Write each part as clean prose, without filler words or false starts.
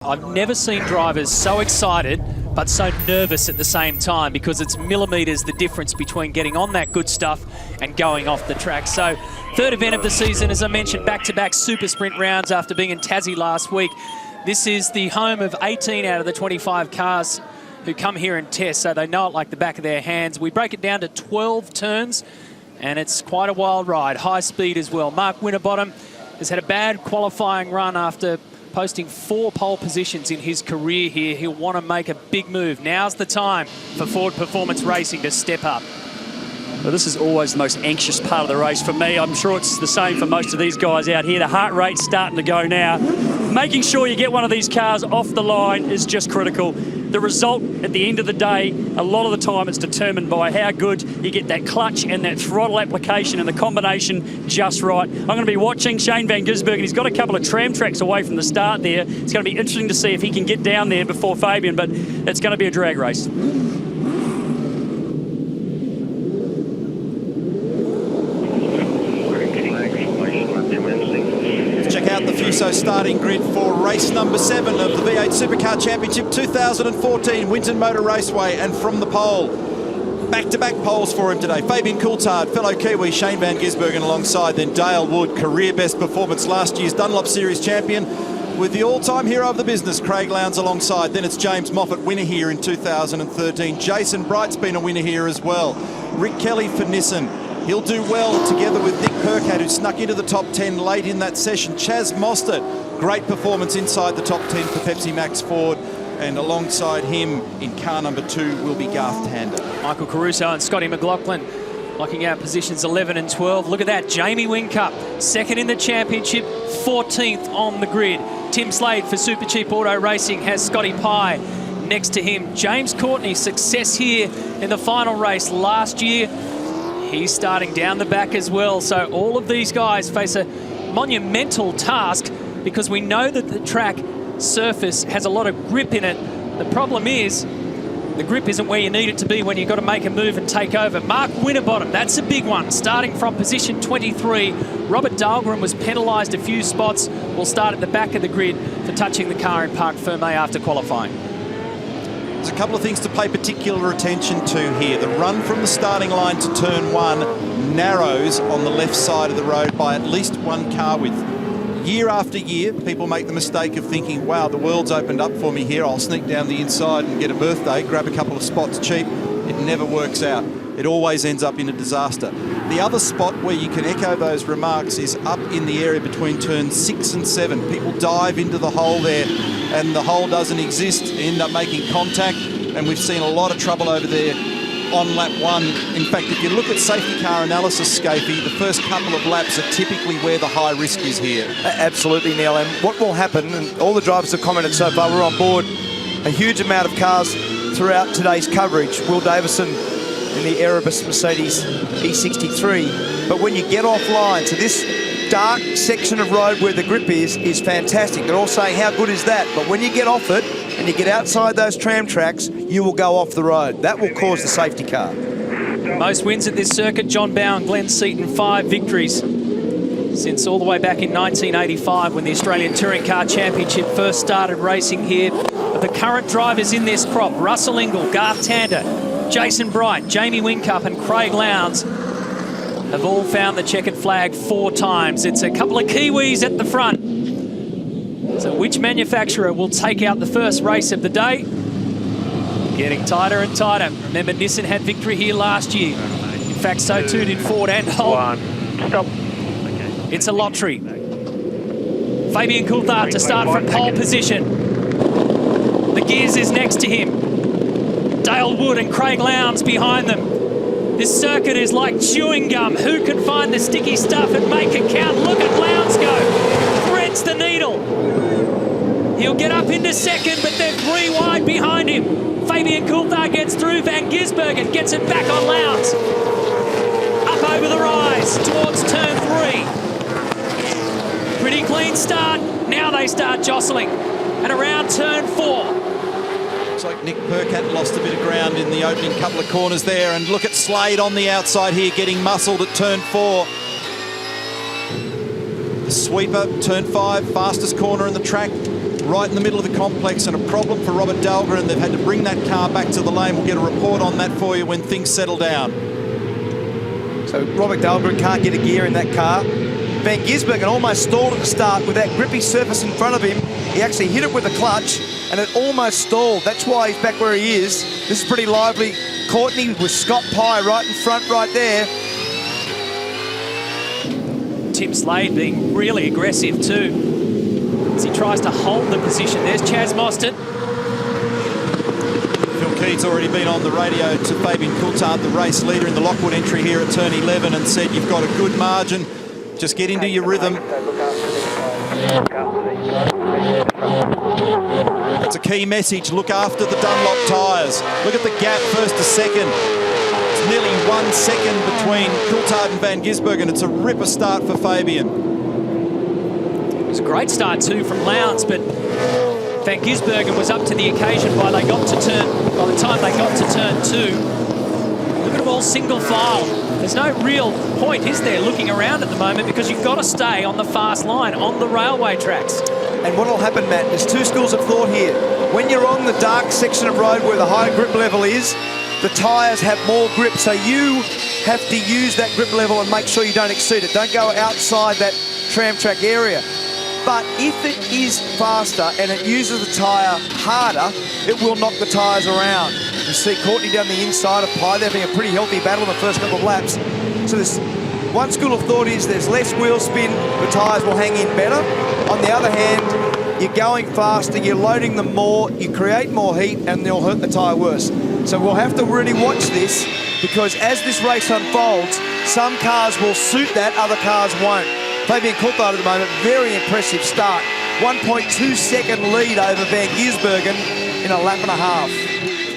I've never seen drivers so excited but so nervous at the same time, because it's millimetres the difference between getting on that good stuff and going off the track. So third event of the season, as I mentioned, back-to-back super sprint rounds after being in Tassie last week. This is the home of 18 out of the 25 cars who come here and test, so they know it like the back of their hands. We break it down to 12 turns, and it's quite a wild ride. High speed as well. Mark Winterbottom has had a bad qualifying run after posting 4 pole positions in his career here. He'll want to make a big move. Now's the time for Ford Performance Racing to step up. Well, this is always the most anxious part of the race for me. I'm sure it's the same for most of these guys out here. The heart rate's starting to go now. Making sure you get one of these cars off the line is just critical. The result at the end of the day, a lot of the time it's determined by how good you get that clutch and that throttle application and the combination just right. I'm going to be watching Shane van Gisbergen. He's got a couple of tram tracks away from the start there. It's going to be interesting to see if he can get down there before Fabian, but it's going to be a drag race. Check out the Fuso starting grid for race number 7 of the V8 Supercar Championship 2014, Winton Motor Raceway, and from the pole. Back-to-back poles for him today. Fabian Coulthard, fellow Kiwi, Shane van Gisbergen alongside, then Dale Wood, career best performance, last year's Dunlop Series champion, with the all-time hero of the business, Craig Lowndes, alongside. Then it's James Moffat, winner here in 2013. Jason Bright's been a winner here as well. Rick Kelly for Nissan. He'll do well together with Nick Percat, who snuck into the top 10 late in that session. Chaz Mostert, great performance inside the top 10 for Pepsi Max Ford. And alongside him in car number 2 will be Garth Tander. Michael Caruso and Scotty McLaughlin locking out positions 11 and 12. Look at that, Jamie Whincup, second in the championship, 14th on the grid. Tim Slade for Super Cheap Auto Racing has Scotty Pye next to him. James Courtney, success here in the final race last year. He's starting down the back as well. So all of these guys face a monumental task, because we know that the track surface has a lot of grip in it. The problem is the grip isn't where you need it to be when you've got to make a move and take over. Mark Winterbottom, that's a big one, starting from position 23. Robert Dahlgren was penalised a few spots. Will start at the back of the grid for touching the car in Parc Ferme after qualifying. There's a couple of things to pay particular attention to here. The run from the starting line to turn 1 narrows on the left side of the road by at least 1 car width. Year after year, people make the mistake of thinking, wow, the world's opened up for me here. I'll sneak down the inside and get a birthday, grab a couple of spots cheap. It never works out. It always ends up in a disaster. The other spot where you can echo those remarks is up in the area between turns 6 and 7. People dive into the hole there, and the hole doesn't exist, end up making contact, and we've seen a lot of trouble over there on lap 1. In fact, if you look at safety car analysis, Scapey, the first couple of laps are typically where the high risk is here. Absolutely, Neil, and what will happen, and all the drivers have commented so far, we're on board a huge amount of cars throughout today's coverage. Will Davison in the Erebus Mercedes E63, but when you get offline, so this dark section of road where the grip is fantastic. They're all saying, how good is that? But when you get off it and you get outside those tram tracks, you will go off the road. That will cause the safety car. Most wins at this circuit, John Bowen, Glenn Seaton, 5 victories since all the way back in 1985 when the Australian Touring Car Championship first started racing here. But the current drivers in this crop, Russell Ingall, Garth Tander, Jason Bright, Jamie Whincup and Craig Lowndes, have all found the checkered flag 4 times. It's a couple of Kiwis at the front. So which manufacturer will take out the first race of the day? Getting tighter and tighter. Remember, Nissan had victory here last year. In fact, so too did Ford and Holden. Stop. It's a lottery. Fabian Coulthard to start from pole position. The Gears is next to him. Dale Wood and Craig Lowndes behind them. This circuit is like chewing gum. Who can find the sticky stuff and make it count? Look at Lowndes go. Threads the needle. He'll get up into second, but they're 3 wide behind him. Fabian Coulthard gets through. Van Gisbergen gets it back on Lowndes. Up over the rise towards turn 3. Pretty clean start. Now they start jostling. And around turn 4. Looks like Nick Percat lost a bit of ground in the opening couple of corners there. And look at Slade on the outside here, getting muscled at turn 4. The sweeper, turn 5, fastest corner in the track. right in the middle of the complex, and a problem for Robert Dahlgren. They've had to bring that car back to the lane. We'll get a report on that for you when things settle down. So Robert Dahlgren can't get a gear in that car. Van Gisbergen almost stalled at the start with that grippy surface in front of him. He actually hit it with a clutch and it almost stalled. That's why he's back where he is. This is pretty lively. Courtney with Scott Pye right in front right there. Tim Slade being really aggressive too, as he tries to hold the position. There's Chaz Mostert. Phil Keith's already been on the radio to Fabian Coulthard, the race leader in the Lockwood entry here at turn 11, and said, you've got a good margin. Just get into your rhythm. That's a key message. Look after the Dunlop tyres. Look at the gap first to second. It's nearly 1 second between Coulthard and Van Gisbergen. It's a ripper start for Fabian. It was a great start too from Lowndes, but Van Gisbergen was up to the occasion by the time they got to turn 2. Look at them all single file. There's no real point, is there, looking around at the moment, because you've got to stay on the fast line, on the railway tracks. And what will happen, Matt, there's two schools of thought here. When you're on the dark section of road where the high grip level is, the tyres have more grip, so you have to use that grip level and make sure you don't exceed it. Don't go outside that tram track area. But if it is faster and it uses the tyre harder, it will knock the tyres around. You see Courtney down the inside of Pye. They're having a pretty healthy battle in the first couple of laps. So there's one school of thought is there's less wheel spin, the tyres will hang in better. On the other hand, you're going faster, you're loading them more, you create more heat, and they'll hurt the tyre worse. So we'll have to really watch this, because as this race unfolds, some cars will suit that, other cars won't. Fabian Coulthard at the moment, very impressive start. 1.2 second lead over Van Gisbergen in a lap and a half.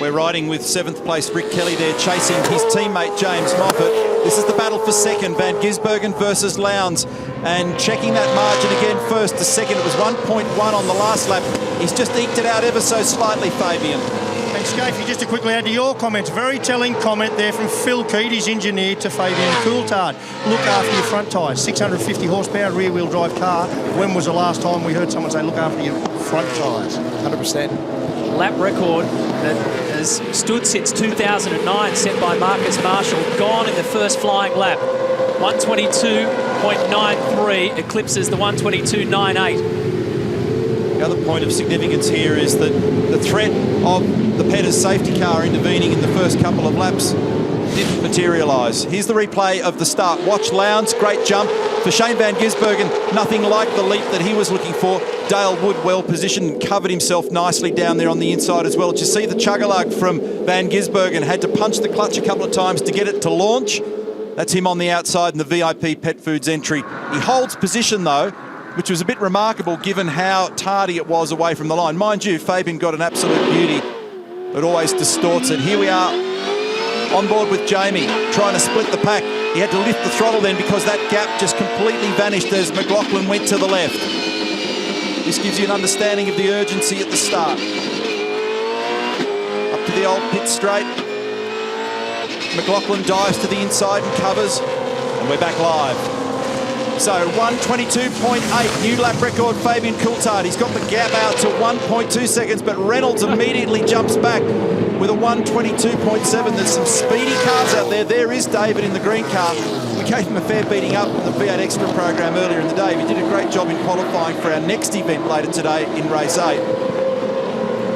We're riding with 7th place Rick Kelly there, chasing his teammate James Moffat. This is the battle for second, Van Gisbergen versus Lowndes. And checking that margin again, first to second, it was 1.1 on the last lap. He's just eked it out ever so slightly, Fabian. And Scafey, just to quickly add to your comments, very telling comment there from Phil Keat, his engineer, to Fabian Coulthard. Look after your front tyres. 650 horsepower rear-wheel drive car. When was the last time we heard someone say, look after your front tyres? 100%. Lap record that has stood since 2009, set by Marcus Marshall, gone in the first flying lap. 122.93 eclipses the 122.98. The other point of significance here is that the threat of the Petters safety car intervening in the first couple of laps didn't materialise. Here's the replay of the start. Watch Lowndes, great jump. For Shane Van Gisbergen, nothing like the leap that he was looking for. Dale Wood well positioned and covered himself nicely down there on the inside as well. Did you see the chug-a-lug from Van Gisbergen? Had to punch the clutch a couple of times to get it to launch. That's him on the outside in the VIP Pet Foods entry. He holds position though, which was a bit remarkable given how tardy it was away from the line. Mind you, Fabian got an absolute beauty. It always distorts it. Here we are on board with Jamie, trying to split the pack. He had to lift the throttle then because that gap just completely vanished as McLaughlin went to the left. This gives you an understanding of the urgency at the start. Up to the old pit straight. McLaughlin dives to the inside and covers, and we're back live. So 122.8, new lap record, Fabian Coulthard. He's got the gap out to 1.2 seconds, but Reynolds immediately jumps back with a 122.7. There's some speedy cars out there. There is David in the green car. We gave him a fair beating up in the V8 Extra program earlier in the day. He did a great job in qualifying for our next event later today in race 8.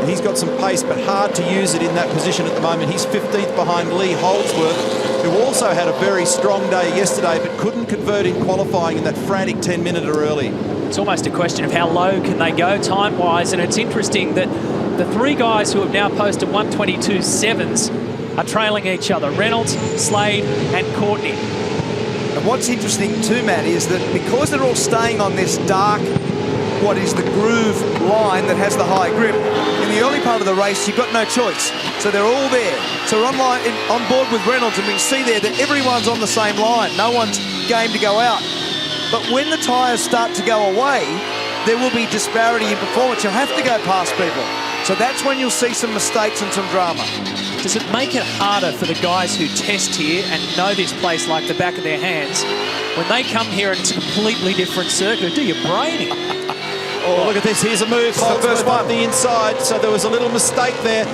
And he's got some pace, but hard to use it in that position at the moment. He's 15th behind Lee Holdsworth, who also had a very strong day yesterday, but couldn't convert in qualifying in that frantic 10-minute early. It's almost a question of how low can they go time-wise, and it's interesting that the three guys who have now posted 122.7s are trailing each other, Reynolds, Slade and Courtney. And what's interesting too, Matt, is that because they're all staying on this dark, what is the groove line that has the high grip, in the early part of the race, you've got no choice. So they're all there. So we're on board with Reynolds, and we can see there that everyone's on the same line. No one's game to go out. But when the tyres start to go away, there will be disparity in performance. You'll have to go past people. So that's when you'll see some mistakes and some drama. Does it make it harder for the guys who test here and know this place like the back of their hands when they come here and it's a completely different circuit? Do your braining? Oh, look at this. Here's a move. the first one. Up the inside. So there was a little mistake there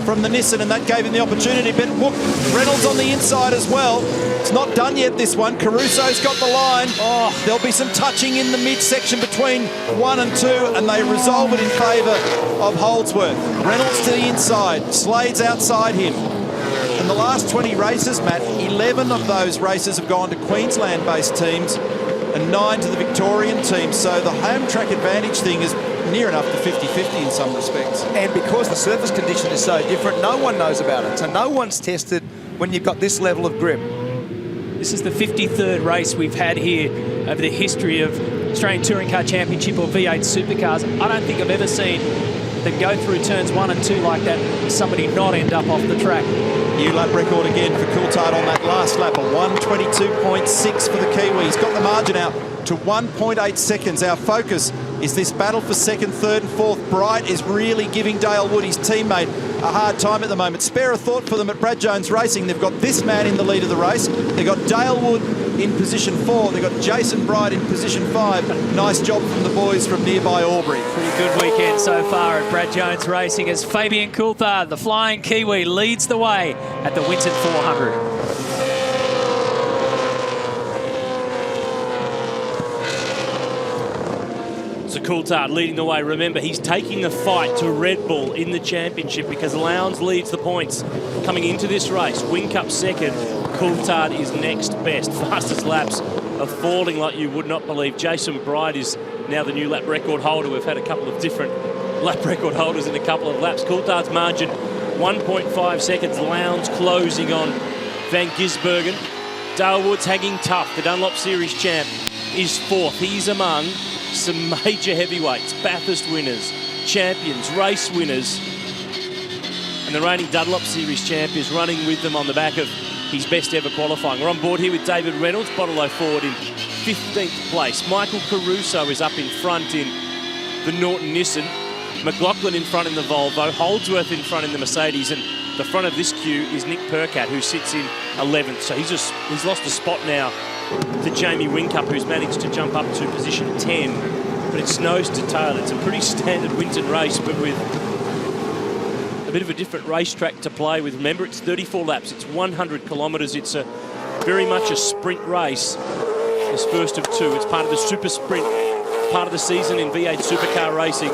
from the Nissan, and that gave him the opportunity. But look, Reynolds on the inside as well. It's not done yet, this one. Caruso's got the line. Oh, there'll be some touching in the midsection between 1 and 2, and they resolve it in favour of Holdsworth. Reynolds to the inside. Slade's outside him. In the last 20 races, Matt, 11 of those races have gone to Queensland-based teams and 9 to the Victorian teams. So the home track advantage thing is near enough to 50-50 in some respects. And because the surface condition is so different, no one knows about it. So no one's tested when you've got this level of grip. This is the 53rd race we've had here over the history of Australian Touring Car Championship or V8 Supercars. I don't think I've ever seen them go through turns 1 and 2 like that, somebody not end up off the track. New lap record again for Coulthard on that last lap, a 1:22.6 for the Kiwi. He's got the margin out to 1.8 seconds. Our focus is this battle for 2nd, 3rd and 4th. Bright is really giving Dale Wood, his teammate, a hard time at the moment. Spare a thought for them at Brad Jones Racing. They've got this man in the lead of the race. They've got Dale Wood in position 4. They've got Jason Bright in position 5. Nice job from the boys from nearby Albury. Pretty good weekend so far at Brad Jones Racing as Fabian Coulthard, the flying Kiwi, leads the way at the Winton 400. So Coulthard leading the way. Remember, he's taking the fight to Red Bull in the championship because Lowndes leads the points coming into this race. Whincup second. Coulthard is next best. Fastest laps are falling like you would not believe. Jason Bright is now the new lap record holder. We've had a couple of different lap record holders in a couple of laps. Coulthard's margin 1.5 seconds. Lowndes closing on Van Gisbergen. Dale Wood's hanging tough. The Dunlop Series champ is 4th. He's among some major heavyweights, Bathurst winners, champions, race winners. And the reigning Dunlop Series champ is running with them on the back of his best ever qualifying. We're on board here with David Reynolds, Bottle Ford in 15th place. Michael Caruso is up in front in the Norton Nissan. McLaughlin in front in the Volvo. Holdsworth in front in the Mercedes. And the front of this queue is Nick Percat, who sits in 11th. So he's lost a spot now to Jamie Whincup, who's managed to jump up to position 10. But it's nose to tail. It's a pretty standard Winton race, but with a bit of a different racetrack to play with. Remember, it's 34 laps. It's 100 kilometres. It's very much a sprint race. This first of 2. It's part of the super sprint, part of the season in V8 Supercar Racing.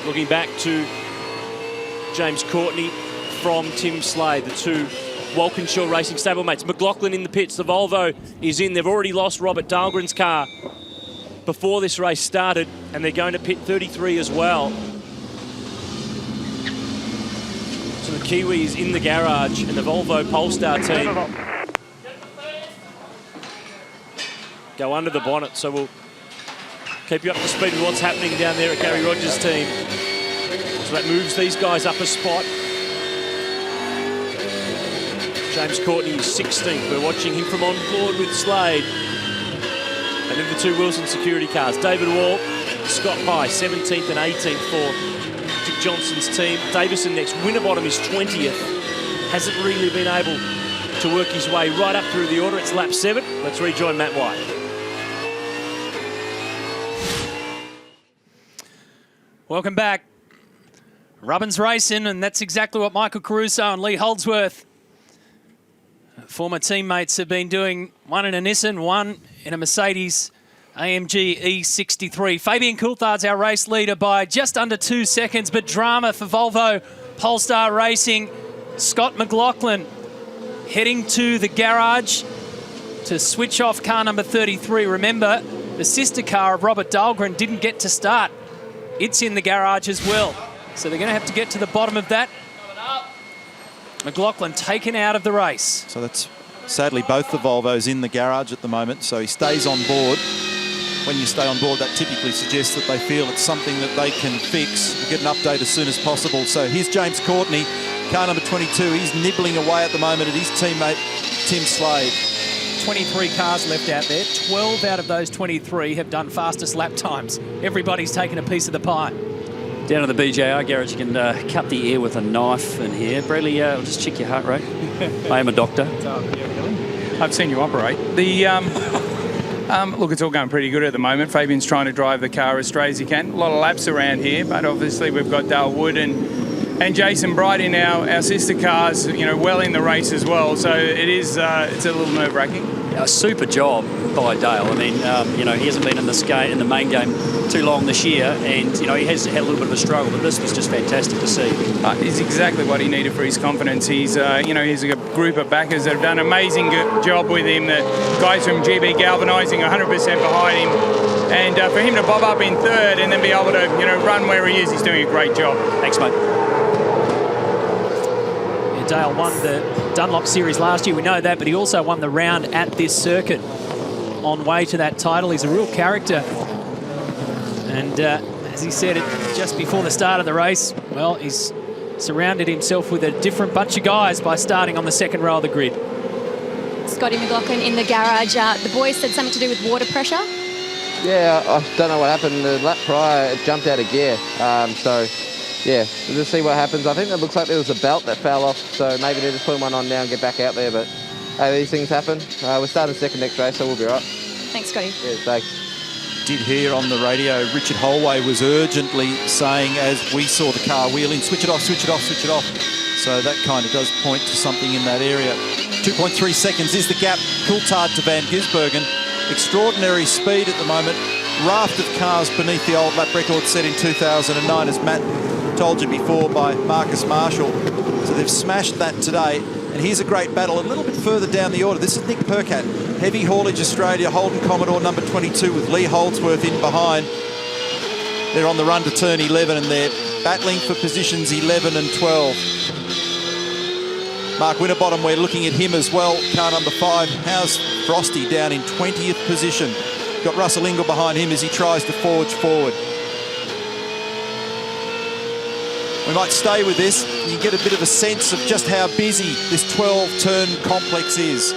Looking back to James Courtney from Tim Slade, the 2 Walkinshaw Racing stablemates. McLaughlin in the pits. The Volvo is in. They've already lost Robert Dahlgren's car before this race started, and they're going to pit 33 as well. So the Kiwi is in the garage, and the Volvo Polestar team go under the bonnet. So we'll keep you up to speed with what's happening down there at Gary Rogers' team. So that moves these guys up a spot. James Courtney is 16th. We're watching him from on board with Slade. And then the 2 Wilson security cars. David Wall, Scott Pye, 17th and 18th for Dick Johnson's team. Davison next. Winterbottom is 20th. Hasn't really been able to work his way right up through the order. It's lap 7. Let's rejoin Matt White. Welcome back. Rubbins racing, and that's exactly what Michael Caruso and Lee Holdsworth, former teammates, have been doing. One in a Nissan, one in a Mercedes AMG E63. Fabian Coulthard's our race leader by just under 2 seconds, but drama for Volvo Polestar Racing. Scott McLaughlin heading to the garage to switch off car number 33. Remember, the sister car of Robert Dahlgren didn't get to start. It's in the garage as well. So they're going to have to get to the bottom of that. McLaughlin taken out of the race. So that's sadly both the Volvos in the garage at the moment. So he stays on board. When you stay on board, that typically suggests that they feel it's something that they can fix. We'll get an update as soon as possible. So here's James Courtney, car number 22. He's nibbling away at the moment at his teammate, Tim Slade. 23 cars left out there. 12 out of those 23 have done fastest lap times. Everybody's taken a piece of the pie. Down to the BJR garage, you can cut the air with a knife in here. Bradley, I'll just check your heart rate. I am a doctor. I've seen you operate. Look, it's all going pretty good at the moment. Fabian's trying to drive the car as straight as he can. A lot of laps around here, but obviously we've got Dale Wood and Jason Bright in our sister cars, you know, well in the race as well. So it is, it's a little nerve-wracking. A super job by Dale. I mean, you know, he hasn't been in the main game too long this year, and you know, he has had a little bit of a struggle, but this was just fantastic to see. It's exactly what he needed for his confidence. He's, you know, he's a group of backers that have done an amazing job with him. The guys from GB galvanising 100% behind him, and for him to bob up in third and then be able to, you know, run where he is, he's doing a great job. Thanks, mate. Dale won the Dunlop Series last year, we know that, but he also won the round at this circuit on way to that title. He's a real character. And as he said it just before the start of the race, well, he's surrounded himself with a different bunch of guys by starting on the second row of the grid. Scotty McLaughlin in the garage. The boys said something to do with water pressure. Yeah, I don't know what happened. The lap prior, it jumped out of gear. So, yeah, we'll just see what happens. I think it looks like there was a belt that fell off, so maybe they're just putting one on now and get back out there. But, hey, these things happen. We're starting second next race, so we'll be right. Thanks, Scotty. Yeah, thanks. Did hear on the radio, Richard Holway was urgently saying as we saw the car wheeling, switch it off, switch it off, switch it off. So that kind of does point to something in that area. 2.3 seconds is the gap. Coulthard to Van Gisbergen. Extraordinary speed at the moment. Raft of cars beneath the old lap record set in 2009, as Matt told you before, by Marcus Marshall. So they've smashed that today. And here's a great battle a little bit further down the order. This is Nick Percat, Heavy Haulage Australia, Holden Commodore number 22 with Lee Holdsworth in behind. They're on the run to turn 11 and they're battling for positions 11 and 12. Mark Winterbottom, we're looking at him as well, car number 5. How's Frosty down in 20th position? Got Russell Ingall behind him as he tries to forge forward. We might stay with this. You get a bit of a sense of just how busy this 12-turn complex is.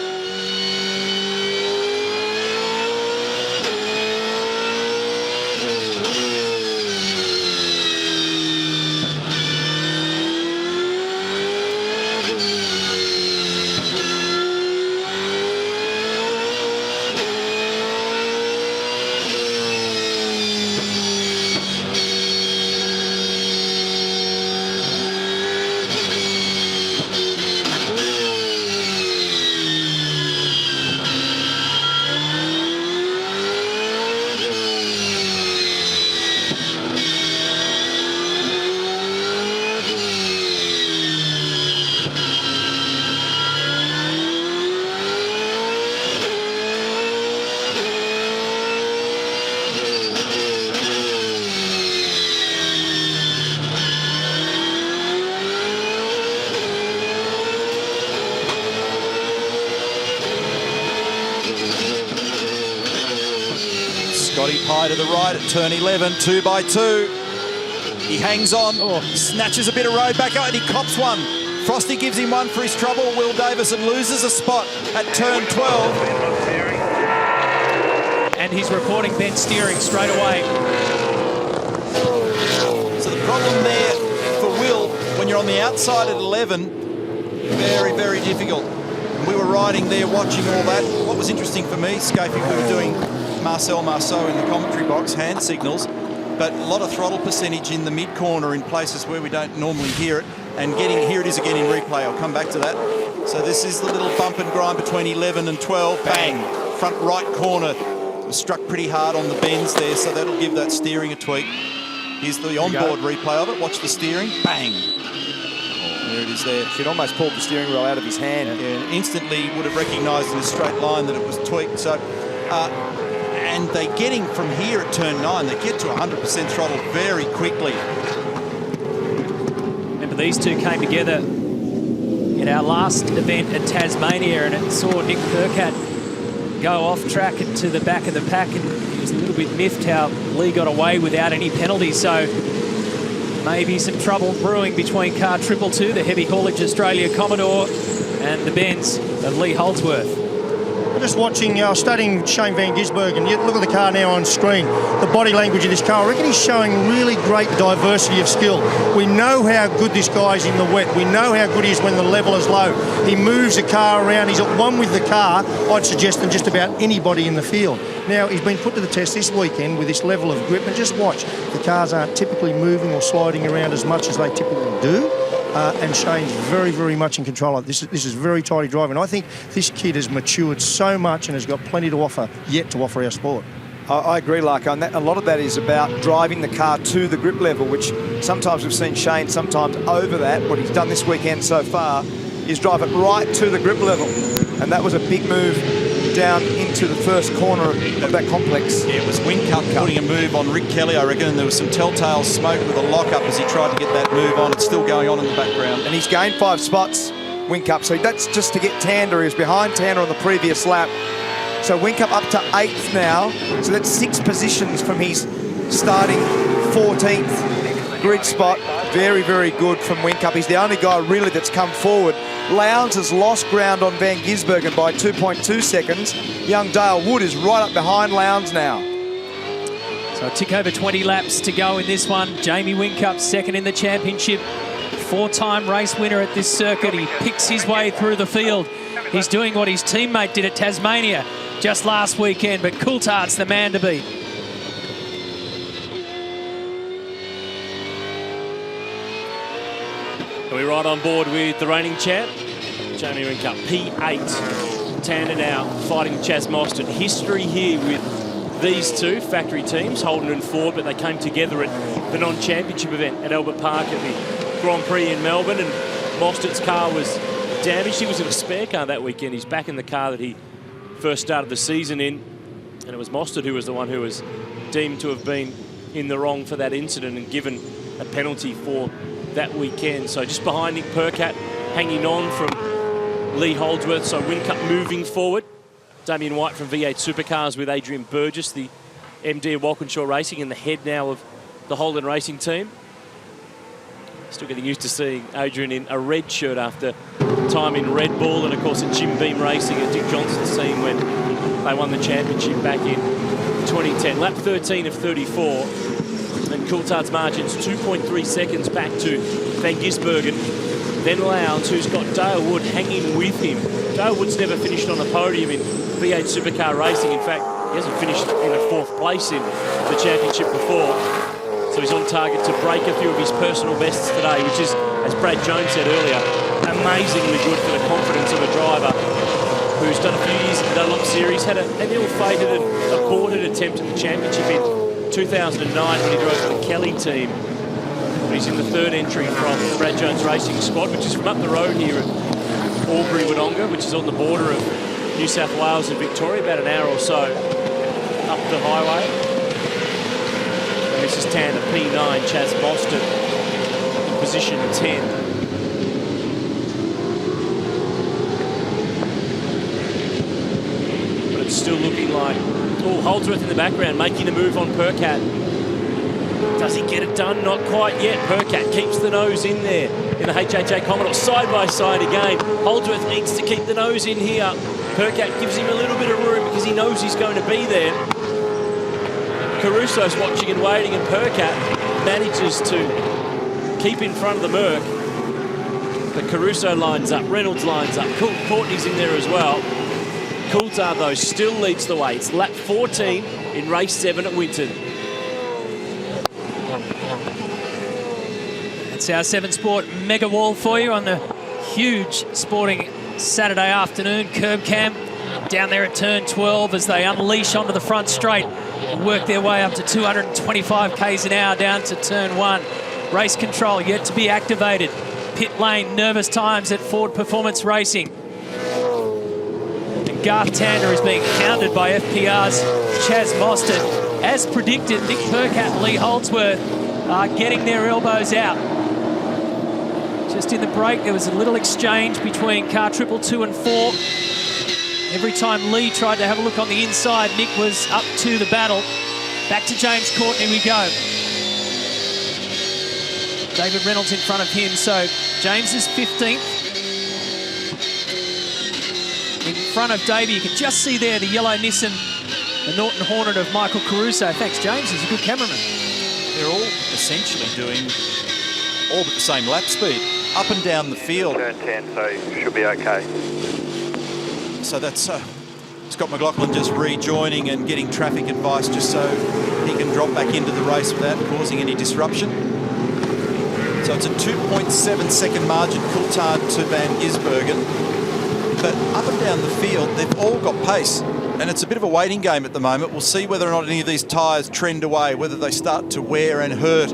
Scotty Pye to the right at turn 11, 2 by 2. He hangs on, snatches a bit of road back out, and he cops one. Frosty gives him one for his trouble. Will Davison loses a spot at turn 12. And he's reporting bent steering straight away. So the problem there for Will, when you're on the outside at 11, very, very difficult. And we were riding there watching all that. What was interesting for me, Scapey, we were doing Marcel Marceau in the commentary box, hand signals, but a lot of throttle percentage in the mid-corner in places where we don't normally hear it. And here it is again in replay. I'll come back to that. So this is the little bump and grind between 11 and 12. Bang! Front right corner. Was struck pretty hard on the bends there, so that'll give that steering a tweak. Here's the onboard replay of it. Watch the steering. Bang! There it is there. He'd almost pulled the steering wheel out of his hand. Yeah, and instantly would have recognised in a straight line that it was tweaked. So, and they're getting from here at turn 9, they get to 100% throttle very quickly. Remember, these two came together in our last event at Tasmania, and it saw Nick Percat go off track to the back of the pack, and he was a little bit miffed how Lee got away without any penalties. So maybe some trouble brewing between car 222, the Heavy Haulage Australia Commodore, and the Benz of Lee Holdsworth. just watching, studying Shane Van Gisbergen. You look at the car now on screen, the body language of this car. I reckon he's showing really great diversity of skill. We know how good this guy is in the wet. We know how good he is when the level is low. He moves the car around. He's at one with the car, I'd suggest, than just about anybody in the field. Now, he's been put to the test this weekend with this level of grip, and just watch. The cars aren't typically moving or sliding around as much as they typically do. And Shane's very, very much in control of this. This is very tidy driving. I think this kid has matured so much and has got plenty to offer, yet to offer our sport. I agree, Larko, and a lot of that is about driving the car to the grip level, which sometimes we've seen Shane sometimes over that. What he's done this weekend so far is drive it right to the grip level, and that was a big move down into the first corner of that complex. Yeah, it was Wincup putting a move on Rick Kelly, I reckon, and there was some telltale smoke with a lock-up as he tried to get that move on. It's still going on in the background. And he's gained 5 spots, Wincup, so that's just to get Tander. He was behind Tander on the previous lap. So Wincup up to 8th now, so that's 6 positions from his starting 14th grid spot. Very, very good from Wincup. He's the only guy really that's come forward. Lowndes has lost ground on Van Gisbergen by 2.2 seconds. Young Dale Wood is right up behind Lowndes now. So a tick over 20 laps to go in this one. Jamie Wincup second in the championship. 4-time race winner at this circuit. He picks his way through the field. He's doing what his teammate did at Tasmania just last weekend, but Coulthard's the man to beat. Are we right on board with the reigning champ? Jamie Wincup, P8. Tander now fighting Chaz Mostert. History here with these two factory teams, Holden and Ford, but they came together at the non-championship event at Albert Park at the Grand Prix in Melbourne, and Mostert's car was damaged. He was in a spare car that weekend. He's back in the car that he first started the season in, and it was Mostert who was the one who was deemed to have been in the wrong for that incident and given a penalty for that weekend. So just behind Nick Percat, hanging on from Lee Holdsworth. So Wincup moving forward. Damien White from V8 Supercars with Adrian Burgess, the MD of Walkinshaw Racing and the head now of the Holden Racing team. Still getting used to seeing Adrian in a red shirt after time in Red Bull, and of course at Jim Beam Racing at Dick Johnson's team when they won the championship back in 2010. Lap 13 of 34. And Coulthard's margins 2.3 seconds back to Van Gisbergen. Then Lowndes, who's got Dale Wood hanging with him. Dale Wood's never finished on a podium in V8 Supercar Racing. In fact, he hasn't finished in a 4th place in the championship before. So he's on target to break a few of his personal bests today, which is, as Brad Jones said earlier, amazingly good for the confidence of a driver who's done a few years in the Dunlop Series, had an ill-fated and aborted attempt at the championship in 2009 when he drove for the Kelly team. But he's in the 3rd entry from the Brad Jones Racing squad, which is from up the road here at Albury-Wodonga, which is on the border of New South Wales and Victoria, about an hour or so up the highway. And this is Tander, P9, Chaz Mostert in position 10. But it's still looking like, oh, Holdsworth in the background making a move on Percat. Does he get it done? Not quite yet. Percat keeps the nose in there in the HHA Commodore. Side by side again. Holdsworth needs to keep the nose in here. Percat gives him a little bit of room because he knows he's going to be there. Caruso's watching and waiting, and Percat manages to keep in front of the Merc. But Caruso lines up, Reynolds lines up, Courtney's in there as well. Coulthard, though, still leads the way. It's lap 14 in race 7 at Winton. That's our 7 Sport mega wall for you on the huge sporting Saturday afternoon. Curb cam down there at turn 12 as they unleash onto the front straight and work their way up to 225 k's an hour down to turn 1. Race control yet to be activated. Pit lane, nervous times at Ford Performance Racing. And Garth Tander is being hounded by FPR's Chaz Mostert. As predicted, Nick Percat and Lee Holdsworth are getting their elbows out. Just in the break, there was a little exchange between car triple 2 and 4. Every time Lee tried to have a look on the inside, Nick was up to the battle. Back to James Courtney we go. David Reynolds in front of him, so James is 15th. In front of Davey. You can just see there the yellow Nissan, the Norton Hornet of Michael Caruso. Thanks, James. He's a good cameraman. They're all essentially doing all but the same lap speed, up and down the field. Turn 10, so you should be okay. So that's Scott McLaughlin just rejoining and getting traffic advice just so he can drop back into the race without causing any disruption. So it's a 2.7 second margin, Coulthard to Van Gisbergen. But up and down the field, they've all got pace. And it's a bit of a waiting game at the moment. We'll see whether or not any of these tyres trend away, whether they start to wear and hurt.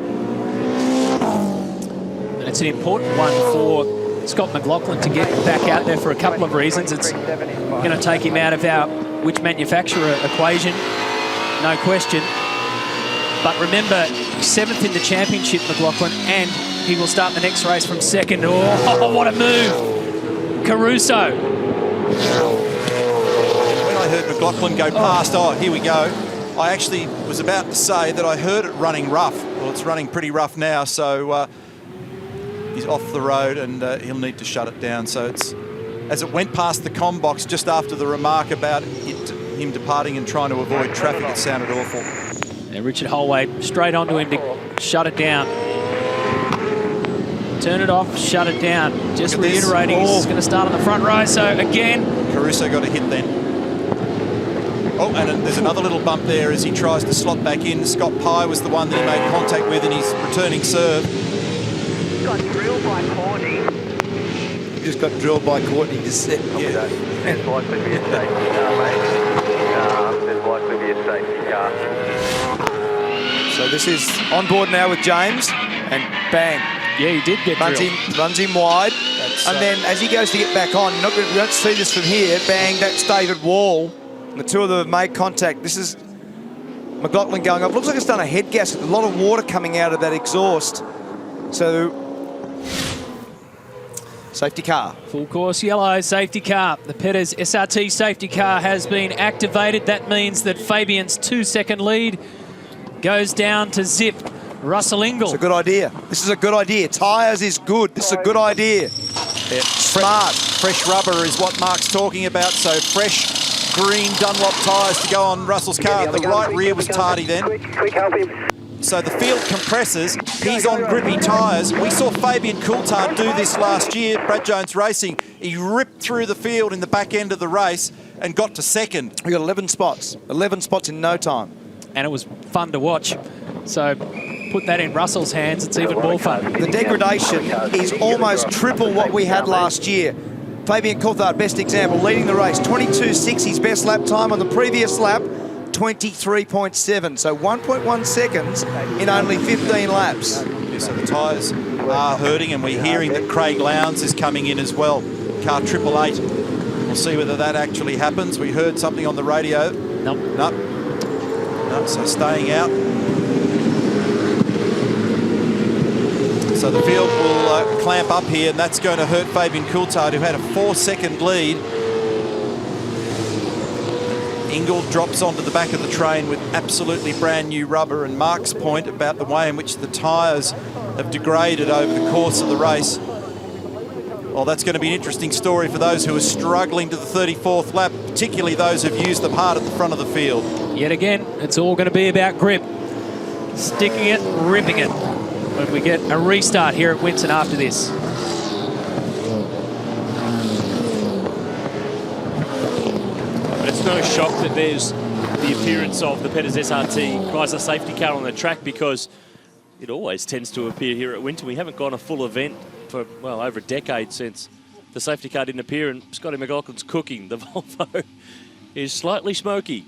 And it's an important one for Scott McLaughlin to get back out there for a couple of reasons. It's going to take him out of our which manufacturer equation, no question. But remember, 7th in the championship, McLaughlin, and he will start the next race from 2nd. Oh, what a move! Caruso. When I heard McLaughlin go past, oh, here we go. I actually was about to say that I heard it running rough. Well, it's running pretty rough now, so he's off the road and he'll need to shut it down. So it's, as it went past the comm box just after the remark about him departing and trying to avoid traffic, it sounded awful. And Richard Holway straight onto him to shut it down. Turn it off, shut it down. Just reiterating, he's going to start on the front row. So again, Caruso got a hit then. Oh, and there's another little bump there as he tries to slot back in. Scott Pye was the one that he made contact with in his returning serve. Got drilled by Courtney. You just got drilled by Courtney, just said. Yeah. There's likely to be a safety car, mate. There's likely to be a safety car. So this is on board now with James, and bang. Yeah, he did get runs him wide, and then as he goes to get back on, you don't see this from here. Bang! That's David Wall. And the two of them have made contact. This is McLaughlin going up. Looks like it's done a head gasket. A lot of water coming out of that exhaust. So safety car. Full course yellow safety car. The Peters SRT safety car has been activated. That means that Fabian's 2-second lead goes down to zip. Russell Ingall. It's a good idea. This is a good idea. Tyres is good. This is a good idea. Yeah. Smart. Fresh rubber is what Mark's talking about. So fresh green Dunlop tyres to go on Russell's car. The right rear was tardy then. Quick, help him. So the field compresses. He's on grippy tyres. We saw Fabian Coulthard do this last year, Brad Jones Racing. He ripped through the field in the back end of the race and got to 2nd. We got 11 spots. 11 spots in no time. And it was fun to watch. So put that in Russell's hands, it's even more fun. The degradation is almost triple what we had last year. Fabian Coulthard, best example, leading the race. 22.6, his best lap time on the previous lap, 23.7. So 1.1 seconds in only 15 laps. Yeah, so the tyres are hurting, and we're hearing that Craig Lowndes is coming in as well. Car 888. We'll see whether that actually happens. We heard something on the radio. Nope. Nope. So staying out. So the field will clamp up here, and that's going to hurt Fabian Coulthard, who had a 4-second lead. Ingall drops onto the back of the train with absolutely brand new rubber, and Mark's point about the way in which the tyres have degraded over the course of the race. Well, that's going to be an interesting story for those who are struggling to the 34th lap, particularly those who've used them hard at the front of the field. Yet again, it's all going to be about grip. Sticking it, ripping it. When we get a restart here at Winton after this. But it's no shock that there's the appearance of the Peters SRT Chrysler safety car on the track, because it always tends to appear here at Winton. We haven't gone a full event for, well, over a decade since the safety car didn't appear, and Scotty McLaughlin's cooking. The Volvo is slightly smoky.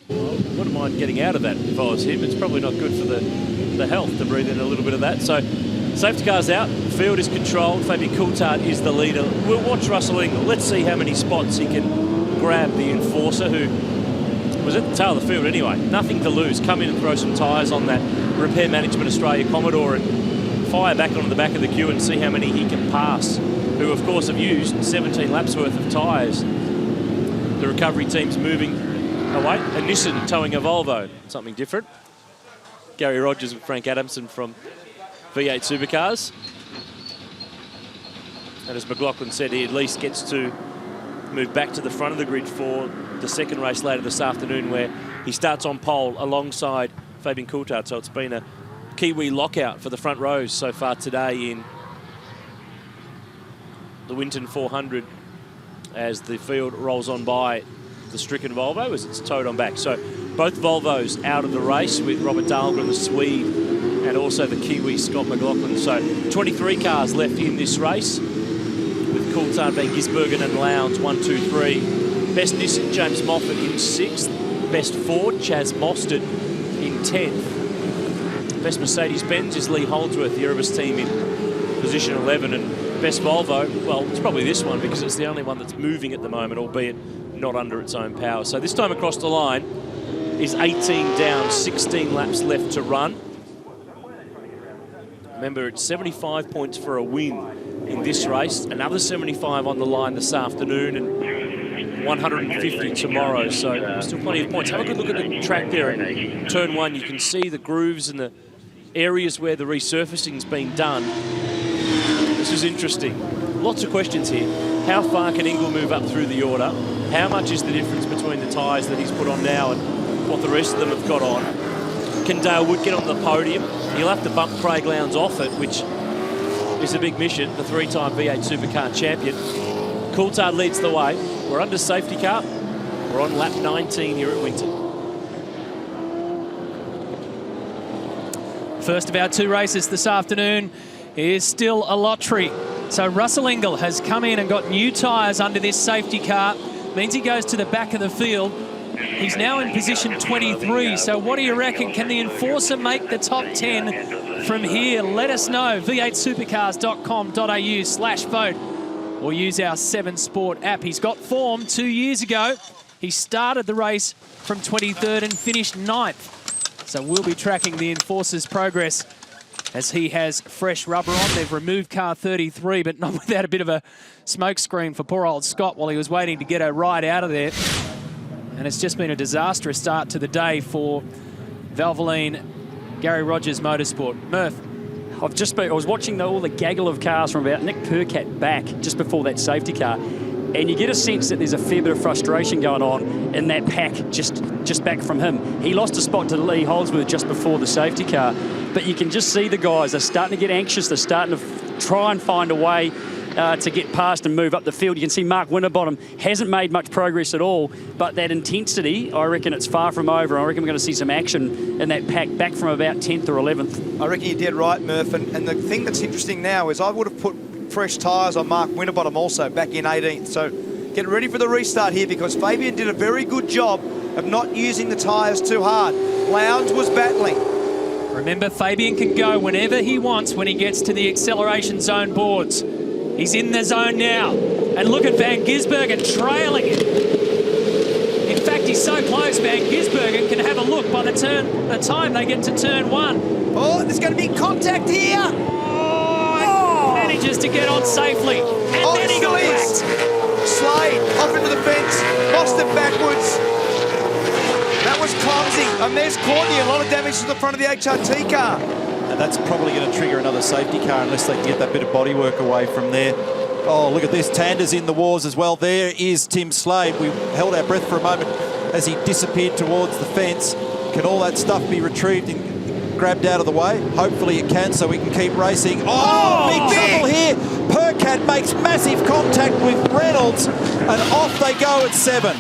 Well, wouldn't mind getting out of that if I was him. It's probably not good for the health to breathe in a little bit of that. So safety car's out, field is controlled. Fabian Coulthard is the leader. We'll watch Russell Ingall. Let's see how many spots he can grab the enforcer, who was at the tail of the field anyway. Nothing to lose. Come in and throw some tyres on that Repair Management Australia Commodore and fire back onto the back of the queue and see how many he can pass, who of course have used 17 laps worth of tyres. The recovery team's moving away. A Nissan towing a Volvo. Something different. Gary Rogers and Frank Adamson from V8 Supercars. And as McLaughlin said, he at least gets to move back to the front of the grid for the second race later this afternoon, where he starts on pole alongside Fabian Coulthard. So it's been a Kiwi lockout for the front rows so far today in the Winton 400 as the field rolls on by the stricken Volvo as it's towed on back. So both Volvos out of the race, with Robert Dahlgren, the Swede, and also the Kiwi Scott McLaughlin. So 23 cars left in this race, with Coulthard, Van Gisbergen and Lowndes 1, 2, 3. Best Nissan, James Moffat in 6th. Best Ford, Chaz Mostert in 10th. Best Mercedes-Benz is Lee Holdsworth, the Erebus team, in position 11. And best Volvo, well, it's probably this one because it's the only one that's moving at the moment, albeit not under its own power. So this time across the line is 18 down, 16 laps left to run. Remember, it's 75 points for a win in this race, another 75 on the line this afternoon, and 150 tomorrow. So still plenty of points. Have a good look at the track there in turn 1. You can see the grooves and the areas where the resurfacing's been done. This is interesting. Lots of questions here. How far can Ingle move up through the order? How much is the difference between the tyres that he's put on now and what the rest of them have got on? Can Dale Wood get on the podium? He'll have to bump Craig Lowndes off it, which is a big mission, the 3-time V8 Supercar champion. Coulthard leads the way. We're under safety car. We're on lap 19 here at Winton. First of our 2 races this afternoon is still a lottery. So Russell Ingall has come in and got new tyres under this safety car. Means he goes to the back of the field. He's now in position 23. So what do you reckon? Can the Enforcer make the top 10 from here? Let us know. v8supercars.com.au/vote or use our 7 Sport app. He's got form 2 years ago. He started the race from 23rd and finished 9th. So we'll be tracking the Enforcer's progress as he has fresh rubber on. They've removed car 33, but not without a bit of a smoke screen for poor old Scott while he was waiting to get a ride out of there. And it's just been a disastrous start to the day for Valvoline Gary Rogers Motorsport. Murph. I was watching all the gaggle of cars from about Nick Percat back just before that safety car, and you get a sense that there's a fair bit of frustration going on in that pack just back from him. He lost a spot to Lee Holdsworth just before the safety car, but you can just see the guys are starting to get anxious. They're starting to try and find a way to get past and move up the field. You can see Mark Winterbottom hasn't made much progress at all, but that intensity, I reckon it's far from over. I reckon we're going to see some action in that pack back from about 10th or 11th. I reckon you're dead right, Murph. And the thing that's interesting now is I would have put fresh tyres on Mark Winterbottom also back in 18th. So get ready for the restart here, because Fabian did a very good job of not using the tyres too hard. Lowndes was battling. Remember, Fabian can go whenever he wants when he gets to the acceleration zone boards. He's in the zone now. And look at Van Gisbergen trailing him. In fact, he's so close, Van Gisbergen can have a look by the time they get to turn 1. Oh, there's going to be contact here. Oh, manages to get on safely. And then he got whacked. Slade off into the fence, lost it backwards. That was clumsy. And there's Courtney, a lot of damage to the front of the HRT car. And that's probably going to trigger another safety car unless they can get that bit of bodywork away from there. Oh, look at this. Tander's in the wars as well. There is Tim Slade. We held our breath for a moment as he disappeared towards the fence. Can all that stuff be retrieved and grabbed out of the way? Hopefully it can, so we can keep racing. Oh, big trouble here. Percat makes massive contact with Reynolds, and off they go at 7.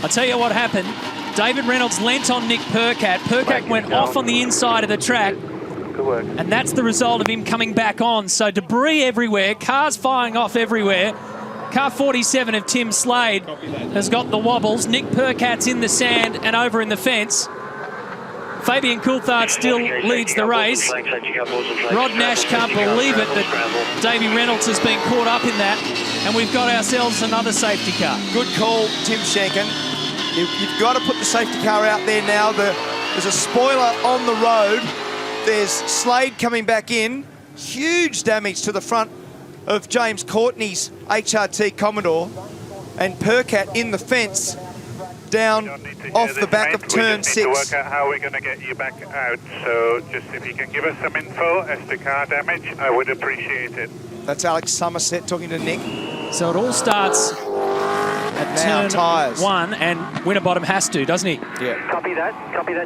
I'll tell you what happened. David Reynolds leant on Nick Percat. Percat went off on the inside of the track. And that's the result of him coming back on. So debris everywhere, cars firing off everywhere. Car 47 of Tim Slade has got the wobbles. Nick Percat's in the sand and over in the fence. Fabian Coulthard still leads the race. Rod Nash can't believe it that Davey Reynolds has been caught up in that. And we've got ourselves another safety car. Good call, Tim Shanken. You've got to put the safety car out there now. There's a spoiler on the road. There's Slade coming back in. Huge damage to the front of James Courtney's HRT Commodore. And Percat in the fence down off the back of turn 6. We just need to work out how we're going to get you back out. So just if you can give us some info as to car damage, I would appreciate it. That's Alex Somerset talking to Nick. So it all starts at Now, turn tyres. 1, and Winterbottom has to, doesn't he? Yeah. Copy that,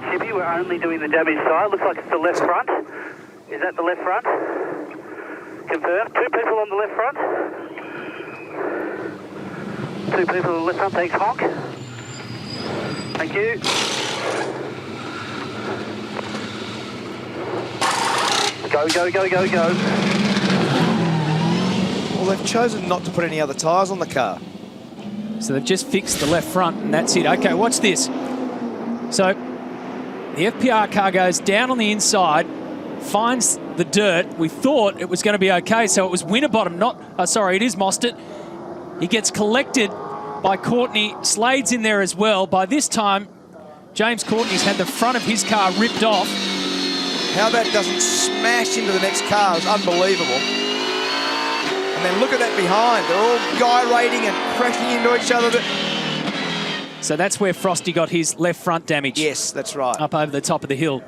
Chippy. We're only doing the damage side. Looks like it's the left front. Is that the left front? Confirm. 2 people on the left front. 2 people on the left front. Thanks, Honk. Thank you. Go, go, go, go, go. Well, they've chosen not to put any other tyres on the car. So they've just fixed the left front, and that's it. Okay, watch this. So the FPR car goes down on the inside, finds the dirt. We thought it was going to be okay, so it was Winterbottom, it is Mostert. He gets collected by Courtney. Slade's in there as well. By this time, James Courtney's had the front of his car ripped off. How that doesn't smash into the next car is unbelievable. And then look at that behind. They're all gyrating and crashing into each other. So that's where Frosty got his left front damage. Yes, that's right. Up over the top of the hill.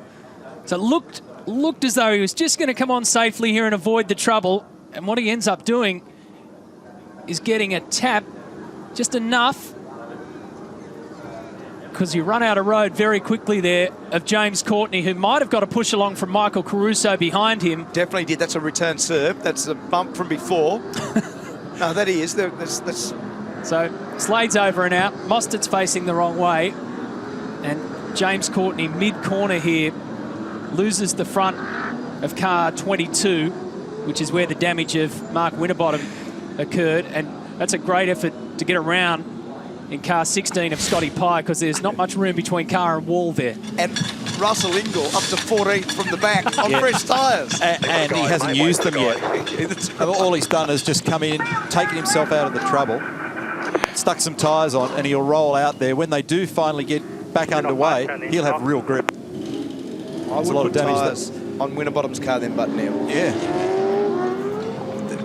So it looked as though he was just going to come on safely here and avoid the trouble. And what he ends up doing is getting a tap, just enough, because you run out of road very quickly there of James Courtney, who might have got a push along from Michael Caruso behind him. Definitely did. That's a return serve. That's a bump from before. No, that is. That's... So Slade's over and out. Mostert's facing the wrong way. And James Courtney, mid-corner here, loses the front of car 22, which is where the damage of Mark Winterbottom occurred. And that's a great effort to get around in car 16 of Scotty Pye, because there's not much room between car and wall there. And Russell Ingall up to 14th from the back on fresh tyres. And he hasn't used them yet. All he's done is just come in, taken himself out of the trouble, stuck some tyres on, and he'll roll out there. When they do finally get back underway, he'll have real grip. There's a lot of damage on Winterbottom's car then, but now. Yeah.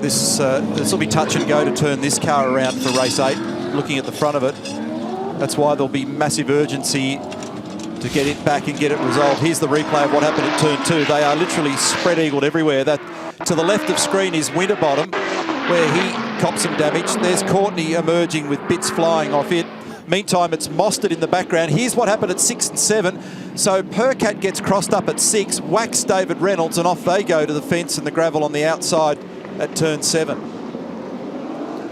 This will be touch and go to turn this car around for race 8. Looking at the front of it, that's why there'll be massive urgency to get it back and get it resolved. Here's the replay of what happened at turn 2. They are literally spread-eagled everywhere. That to the left of screen is Winterbottom, where he copped some damage. There's Courtney emerging with bits flying off it. Meantime, it's Mostert in the background. Here's what happened at 6 and 7. So Percat gets crossed up at 6, whacks David Reynolds, and off they go to the fence and the gravel on the outside at turn 7.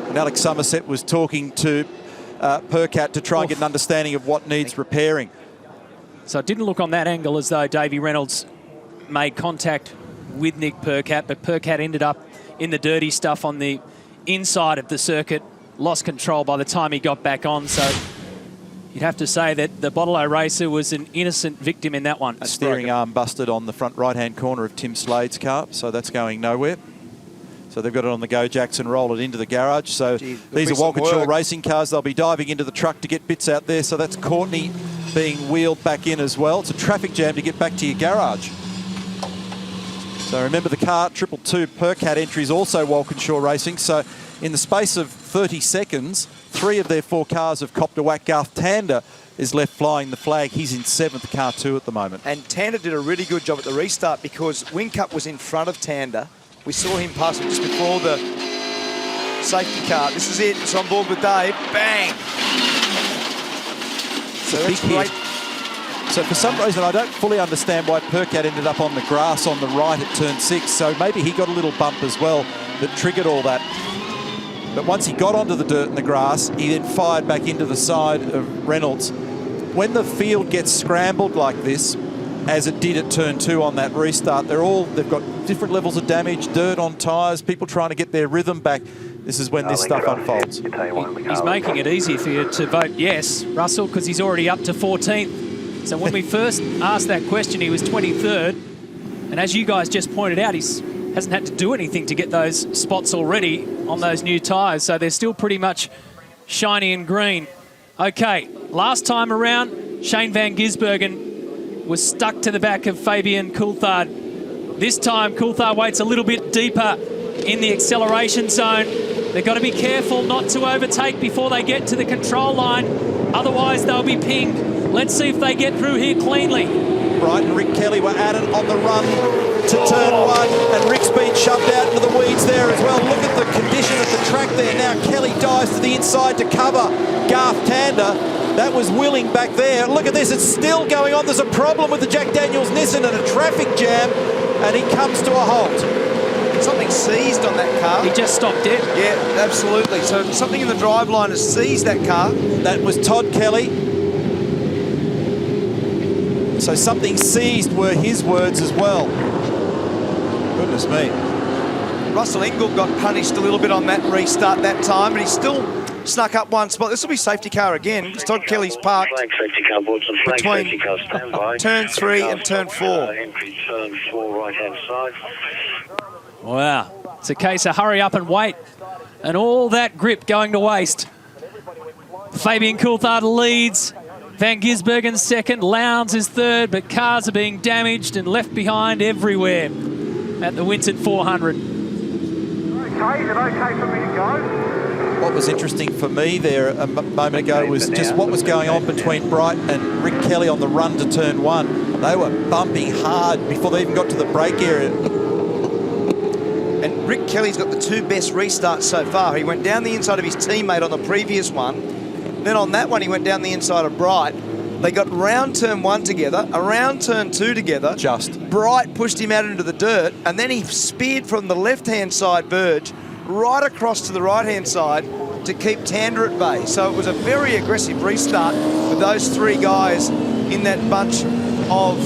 And Alex Somerset was talking to Percat to try and get an understanding of what needs repairing. So it didn't look on that angle as though Davey Reynolds made contact with Nick Percat, but Percat ended up in the dirty stuff on the inside of the circuit, lost control by the time he got back on. So you'd have to say that the Bottle-O racer was an innocent victim in that one. A steering arm busted on the front right-hand corner of Tim Slade's car, so that's going nowhere. So they've got it on the go jacks and roll it into the garage. So these are Walkinshaw racing cars. They'll be diving into the truck to get bits out there. So that's Courtney being wheeled back in as well. It's a traffic jam to get back to your garage. So remember the car 222 Percat entry is also Walkinshaw Racing. So in the space of 30 seconds, 3 of their 4 cars have copped a whack. Garth Tander is left flying the flag. He's in 7th, car 2 at the moment. And Tander did a really good job at the restart because Whincup was in front of Tander. We saw him pass him just before the safety car. This is it. It's on board with Dave. Bang! So that's great. So for some reason, I don't fully understand why Percat ended up on the grass on the right at turn 6. So maybe he got a little bump as well that triggered all that. But once he got onto the dirt and the grass, he then fired back into the side of Reynolds. When the field gets scrambled like this, as it did at turn 2 on that restart, they've got different levels of damage, dirt on tyres, people trying to get their rhythm back. This is when this stuff unfolds. He's making it easy for you to vote yes, Russell, because he's already up to 14th. So when we first asked that question, he was 23rd. And as you guys just pointed out, he hasn't had to do anything to get those spots already on those new tyres. So they're still pretty much shiny and green. Okay, last time around, Shane Van Gisbergen was stuck to the back of Fabian Coulthard. This time, Coulthard waits a little bit deeper in the acceleration zone. They've got to be careful not to overtake before they get to the control line. Otherwise, they'll be pinged. Let's see if they get through here cleanly. Bright and Rick Kelly were at it on the run to turn one, and Rick's been shoved out into the weeds there as well. Look at the condition of the track there. Now Kelly dives to the inside to cover Garth Tander. That was Willing back there. Look at this, it's still going on. There's a problem with the Jack Daniels Nissan and a traffic jam, and he comes to a halt. Something seized on that car. He just stopped dead. Yeah, absolutely. So something in the driveline has seized that car. That was Todd Kelly. So something seized were his words as well. Goodness me. Russell Ingall got punished a little bit on that restart that time, but he still snuck up one spot. This will be safety car again. It's Todd Kelly's parked Safety car boards and flag between safety car standby. turn 3 and turn 4. Entry turn 4 right hand side. Wow. It's a case of hurry up and wait. And all that grip going to waste. Fabian Coulthard leads. Van Gisbergen second. Lowndes is third, but cars are being damaged and left behind everywhere at the Winton 400. Okay, is it okay for me to go? What was interesting for me there a moment ago was just what was going on between Bright and Rick Kelly on the run to turn one. They were bumping hard before they even got to the brake area. And Rick Kelly's got the 2 best restarts so far. He went down the inside of his teammate on the previous one. Then on that one, he went down the inside of Bright. They got round turn 1 together, around turn 2 together. Bright pushed him out into the dirt, and then he speared from the left-hand side verge right across to the right-hand side to keep Tander at bay. So it was a very aggressive restart with those 3 guys in that bunch of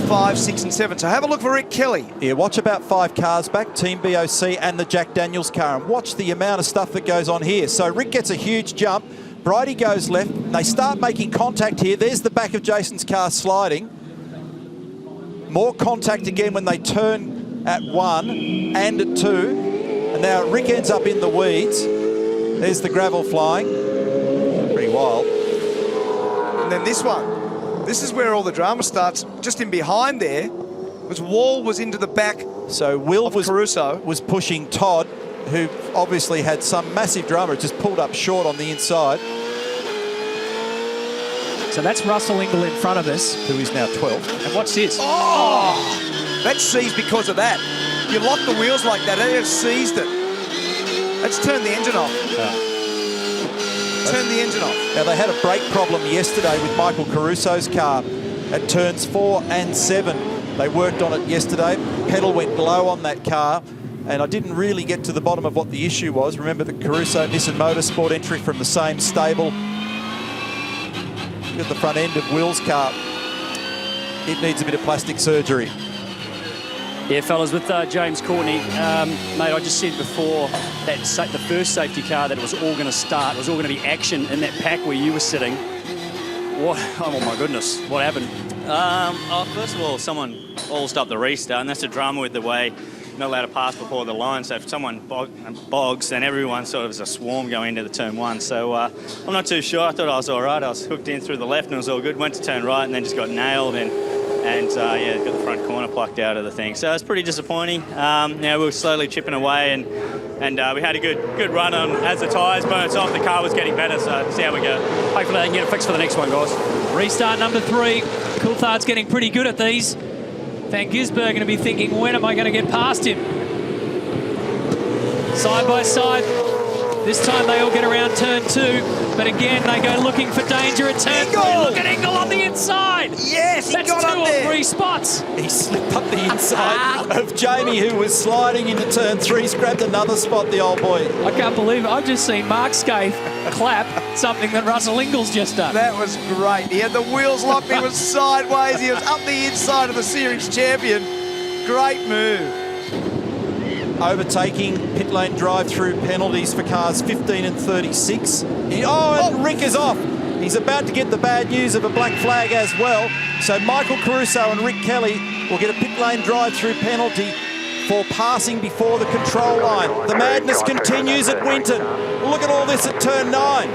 5, 6 and 7. So have a look for Rick Kelly. Yeah, watch about 5 cars back, Team BOC and the Jack Daniels car, and watch the amount of stuff that goes on here. So Rick gets a huge jump. Brighty goes left. They start making contact here. There's the back of Jason's car sliding. More contact again when they turn at 1 and at 2. And now Rick ends up in the weeds. There's the gravel flying. Pretty wild. And then this one. This is where all the drama starts. Just in behind there was Wall was into the back. So Will Caruso was pushing Todd, who obviously had some massive drama. It just pulled up short on the inside. So that's Russell Ingall in front of us, who is now 12th. And what's this? Oh! That's seized because of that. You lock the wheels like that, it has seized it. Let's turn the engine off. Turn the engine off. Now, they had a brake problem yesterday with Michael Caruso's car at turns 4 and 7. They worked on it yesterday. Pedal went low on that car, and I didn't really get to the bottom of what the issue was. Remember the Caruso Nissan Motorsport entry from the same stable. Look at the front end of Will's car. It needs a bit of plastic surgery. Yeah, fellas, with James Courtney, mate, I just said before that the first safety car that it was all going to start, it was all going to be action in that pack where you were sitting. What? Oh my goodness, what happened? First of all, someone allsed up the restart, and that's the drama with the way you're not allowed to pass before the line. So if someone bogs, then everyone sort of is a swarm going into the turn 1. So I'm not too sure. I thought I was all right. I was hooked in through the left and it was all good. Went to turn right and then just got nailed and yeah, got the front corner plucked out of the thing. So it's pretty disappointing. Now we were slowly chipping away and we had a good run on. As the tyres burnt off, the car was getting better, so see how we go. Hopefully they can get it fixed for the next one, guys. Restart number 3. Coulthard's getting pretty good at these. Van Gisbergen going to be thinking, when am I going to get past him? Side by side. This time they all get around turn 2, but again they go looking for danger at turn 3. Look at Ingall on the inside. Yes, that's got 2 up or there. 3 spots. He slipped up the inside of Jamie, who was sliding into turn 3. He's grabbed another spot, the old boy. I can't believe it. I've just seen Mark Scaife clap something that Russell Ingall's just done. That was great. He had the wheels locked. He was sideways. He was up the inside of the series champion. Great move. Overtaking pit lane drive-through penalties for cars 15 and 36. And Rick is off. He's about to get the bad news of a black flag as well. So Michael Caruso and Rick Kelly will get a pit lane drive-through penalty for passing before the control line. The madness continues at Winton. Look at all this at turn 9.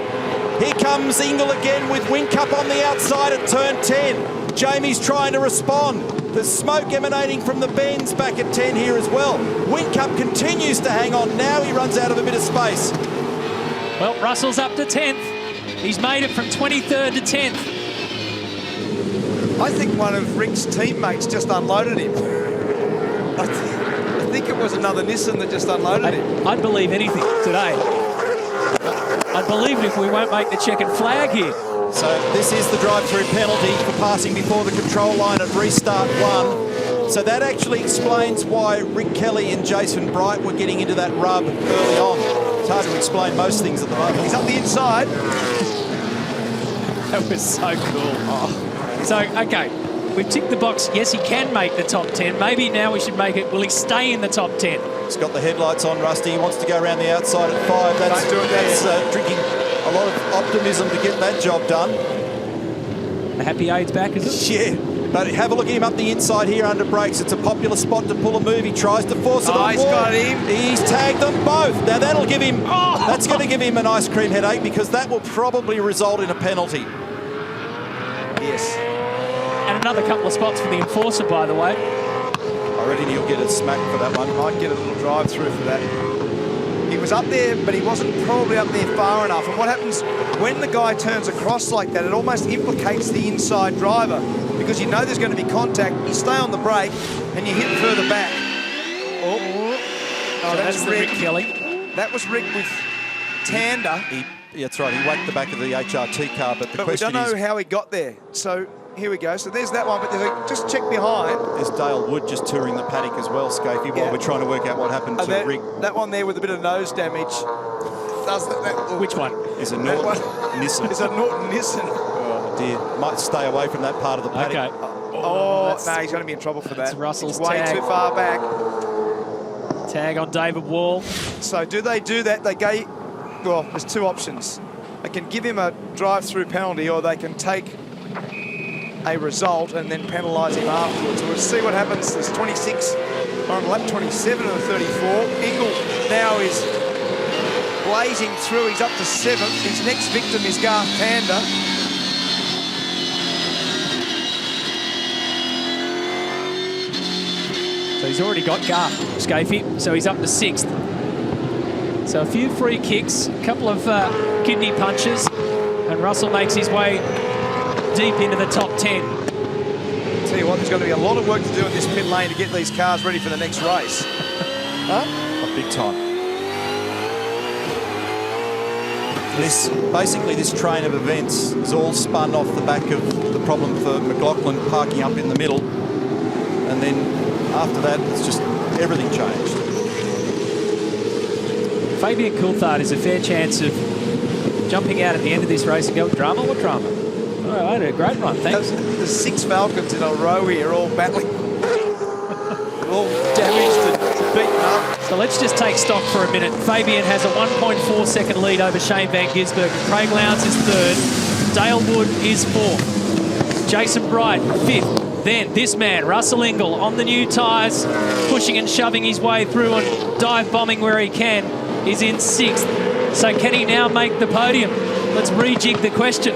Here comes Ingall again with Whincup on the outside at turn 10. Jamie's trying to respond. There's smoke emanating from the bends back at 10 here as well. Whincup continues to hang on. Now he runs out of a bit of space. Well, Russell's up to 10th. He's made it from 23rd to 10th. I think one of Rick's teammates just unloaded him. I think it was another Nissan that just unloaded him. I'd believe anything today. I'd believe it if we won't make the checkered flag here. So this is the drive-through penalty for passing before the control line at restart 1. So that actually explains why Rick Kelly and Jason Bright were getting into that rub early on. It's hard to explain most things at the moment. He's up the inside. That was so cool. Oh. So, okay, we've ticked the box. Yes, he can make the top 10. Maybe now we should make it, will he stay in the top 10? He's got the headlights on, Rusty. He wants to go around the outside at 5. That's drinking a lot of optimism to get that job done. The happy aids back, is it? Yeah, but have a look at him up the inside here under brakes. It's a popular spot to pull a move. He tries to force it on he's got him. He's tagged them both. Now that'll give him, that's going to give him an ice cream headache because that will probably result in a penalty. Yes. And another couple of spots for the enforcer, by the way. I reckon he'll get a smack for that one. Might get a little drive-through for that. He was up there, but he wasn't probably up there far enough. And what happens when the guy turns across like that, it almost implicates the inside driver because you know there's going to be contact. You stay on the brake and you hit further back. Oh, So that's Rick Kelly. That was Rick with Tander. Yeah, that's right. He whacked the back of the HRT car, but the question we don't know how he got there. So here we go. So there's that one, but there's just check behind. There's Dale Wood just touring the paddock as well, Scafey, while we're trying to work out what happened to Rick. That one there with a bit of nose damage. Which one? Is a Norton Nissan. It's a Norton Nissan. Oh dear. Might stay away from that part of the paddock. Okay. Oh, no, he's going to be in trouble for that. Russell's He's way tag. too far back. Tag on David Wall. So do they do that? Well, there's two options. They can give him a drive-through penalty or they can take a result and then penalise him afterwards. We'll see what happens. There's 26 on lap 27 of the 34. Ingle now is blazing through. He's up to 7th. His next victim is Garth Tander. So he's already got Garth, Scafey, so he's up to 6th. So a few free kicks, a couple of kidney punches, and Russell makes his way deep into the top 10. Tell you what, there's going to be a lot of work to do in this pit lane to get these cars ready for the next race. Huh? A big time. Basically, this train of events is all spun off the back of the problem for McLaughlin parking up in the middle. And then after that, it's just everything changed. Fabian Coulthard is a fair chance of jumping out at the end of this race and going, drama? What drama? Oh, I had a great run, thanks. There's 6 Falcons in a row here, all battling. All damaged and beaten up. So let's just take stock for a minute. Fabian has a 1.4 second lead over Shane Van Gisbergen. Craig Lowndes is 3rd. Dale Wood is 4th. Jason Bright, 5th. Then this man, Russell Ingall, on the new tyres, pushing and shoving his way through and dive bombing where he can, is in 6th. So can he now make the podium? Let's rejig the question.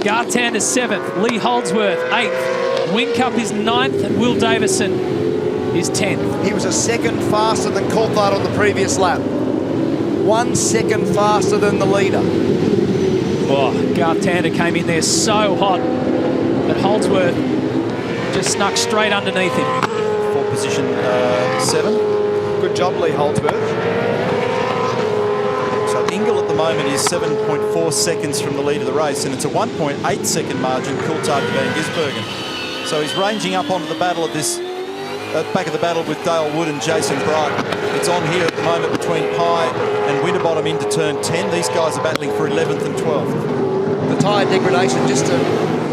Garth Tander 7th, Lee Holdsworth 8th, Whincup is 9th, and Will Davison is 10th. He was a second faster than Coulthard on the previous lap. 1 second faster than the leader. Oh, Garth Tander came in there so hot that Holdsworth just snuck straight underneath him. For position 7. Good job, Lee Holdsworth. So Ingall at the moment is 7.4 seconds from the lead of the race, and it's a 1.8 second margin, Coulthard to Van Gisbergen. So he's ranging up onto the battle of this, back of the battle with Dale Wood and Jason Bright. It's on here at the moment between Pye and Winterbottom into turn 10. These guys are battling for 11th and 12th. The tyre degradation, just to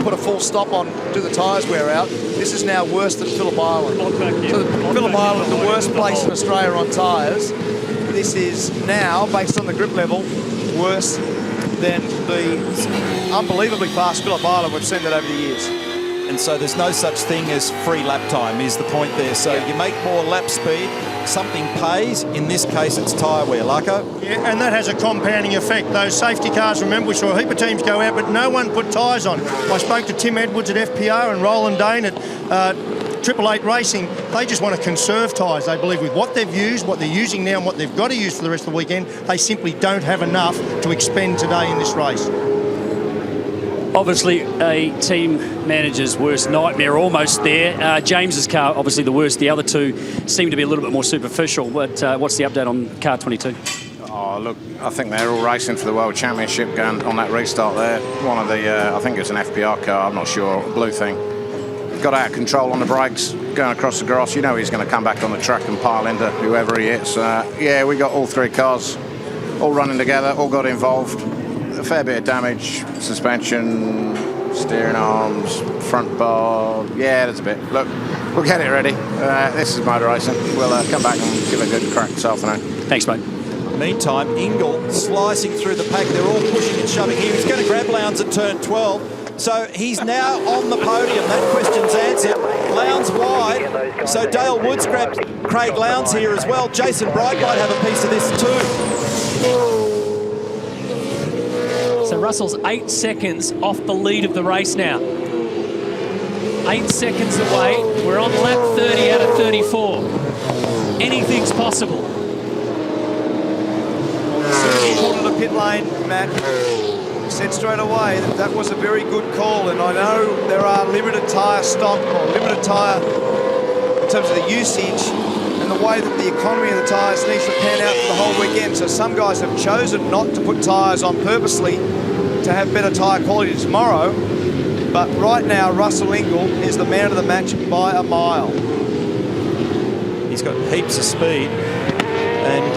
put a full stop on, do the tyres wear out. This is now worse than Phillip Island. So Phillip Island, the worst place in Australia on tyres. This is now, based on the grip level, worse than the unbelievably fast Phillip Island we've seen that over the years. And so there's no such thing as free lap time is the point there. So you make more lap speed, something pays. In this case, it's tyre wear. Larko? Yeah, and that has a compounding effect. Those safety cars, remember, we saw a heap of teams go out, but no one put tyres on. I spoke to Tim Edwards at FPR and Roland Dane at 888 Racing. They just want to conserve tyres. They believe with what they've used, what they're using now, and what they've got to use for the rest of the weekend, they simply don't have enough to expend today in this race. Obviously, a team manager's worst nightmare, almost there. James's car, obviously the worst. The other two seem to be a little bit more superficial. But what's the update on car 22? Oh, look, I think they're all racing for the World Championship going on that restart there. One of the, I think it's an FPR car, I'm not sure, blue thing. Got out of control on the brakes, going across the grass. You know he's going to come back on the track and pile into whoever he hits. Yeah, we got all three cars all running together, all got involved. A fair bit of damage, suspension, steering arms, front bar. Yeah, there's a bit. Look, we'll get it ready. This is motor racing. We'll come back and give a good crack this afternoon. Thanks, mate. Meantime, Ingle slicing through the pack. They're all pushing and shoving here. He's going to grab Lowndes at turn 12. So he's now on the podium. That question's answered. Lowndes wide. So Dale Woods grabbed Craig Lowndes here as well. Jason Bright might have a piece of this too. So Russell's 8 seconds off the lead of the race now. 8 seconds away. We're on lap 30 out of 34. Anything's possible. He pulled in the pit lane, Matt. He said straight away that that was a very good call, and I know there are limited tyre stock or limited tyre in terms of the usage and the way that the economy of the tyres needs to pan out for the whole weekend. So some guys have chosen not to put tyres on purposely to have better tyre quality tomorrow. But right now, Russell Ingle is the man of the match by a mile. He's got heaps of speed, and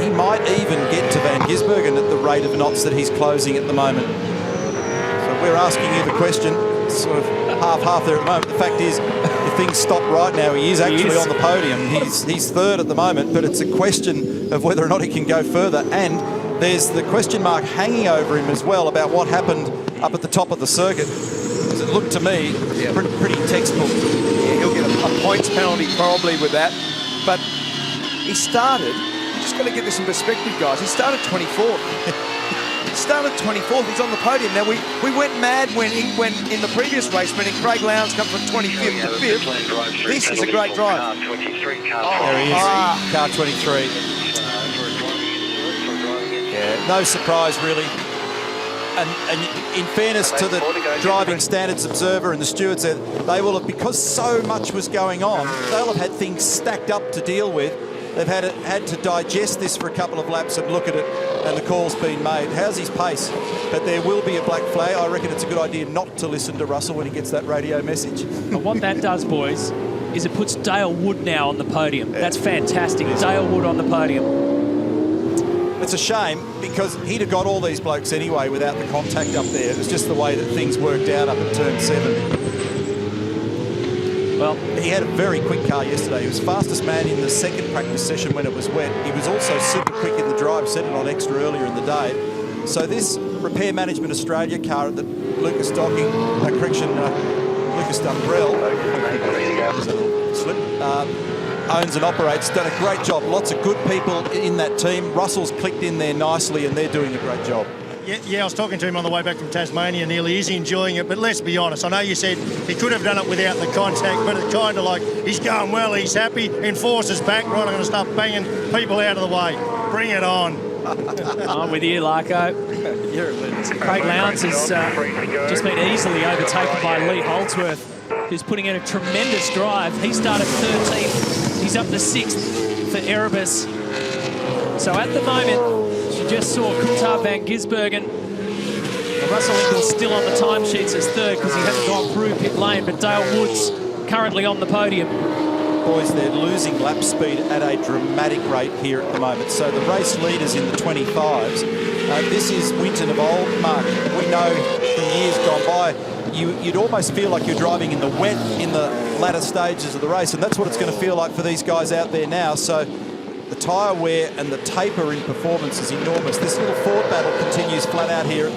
he might even get to Van Gisbergen at the rate of knots that he's closing at the moment. So we're asking you the question, sort of half there at the moment. The fact is, if things stop right now, he is actually on the podium. He's third at the moment, but it's a question of whether or not he can go further. And there's the question mark hanging over him as well about what happened up at the top of the circuit. Because it looked to me pretty textbook. Yeah, he'll get a points penalty probably with that. But he started, you just got to get this in perspective, guys. He started 24th. He started 24th. He's on the podium. Now, we went mad when in the previous race, when Craig Lowndes come from 25th to 5th. This is a great drive. There he is, car 23. Yeah, no surprise, really. And in fairness to the driving standards observer and the stewards, they will have, because so much was going on, they'll have had things stacked up to deal with. They've had to digest this for a couple of laps and look at it, and the call's been made. How's his pace? But there will be a black flag. I reckon it's a good idea not to listen to Russell when he gets that radio message. But what that does, boys, is it puts Dale Wood now on the podium. That's fantastic. Dale Wood on the podium. It's a shame because he'd have got all these blokes anyway without the contact up there. It was just the way that things worked out up at turn 7. Well, he had a very quick car yesterday. He was fastest man in the second practice session when it was wet. He was also super quick in the drive, set it on extra earlier in the day. So this Repair Management Australia car that Lucas Docking, Lucas Dumbrell, owns and operates, done a great job. Lots of good people in that team. Russell's clicked in there nicely and they're doing a great job. Yeah, I was talking to him on the way back from Tasmania, Neil. He is enjoying it, but let's be honest. I know you said he could have done it without the contact, but it's kind of like he's going well, he's happy, enforcer's back, right, I'm going to start banging people out of the way. Bring it on. I'm with you, Larko. Craig Lowndes has just been easily overtaken by Lee Holdsworth, who's putting in a tremendous drive. He started 13th. He's up to 6th for Erebus. So at the moment, you just saw Coulthard Van Gisbergen. Russell Ingle's still on the timesheets as third because he hasn't gone through pit lane, but Dale Woods currently on the podium. Boys, they're losing lap speed at a dramatic rate here at the moment. So the race leaders in the 25s, this is Winton of old, Mark. We know from years gone by, you'd almost feel like you're driving in the wet in the latter stages of the race, and that's what it's going to feel like for these guys out there now. So the tyre wear and the taper in performance is enormous. This little Ford battle continues flat out here.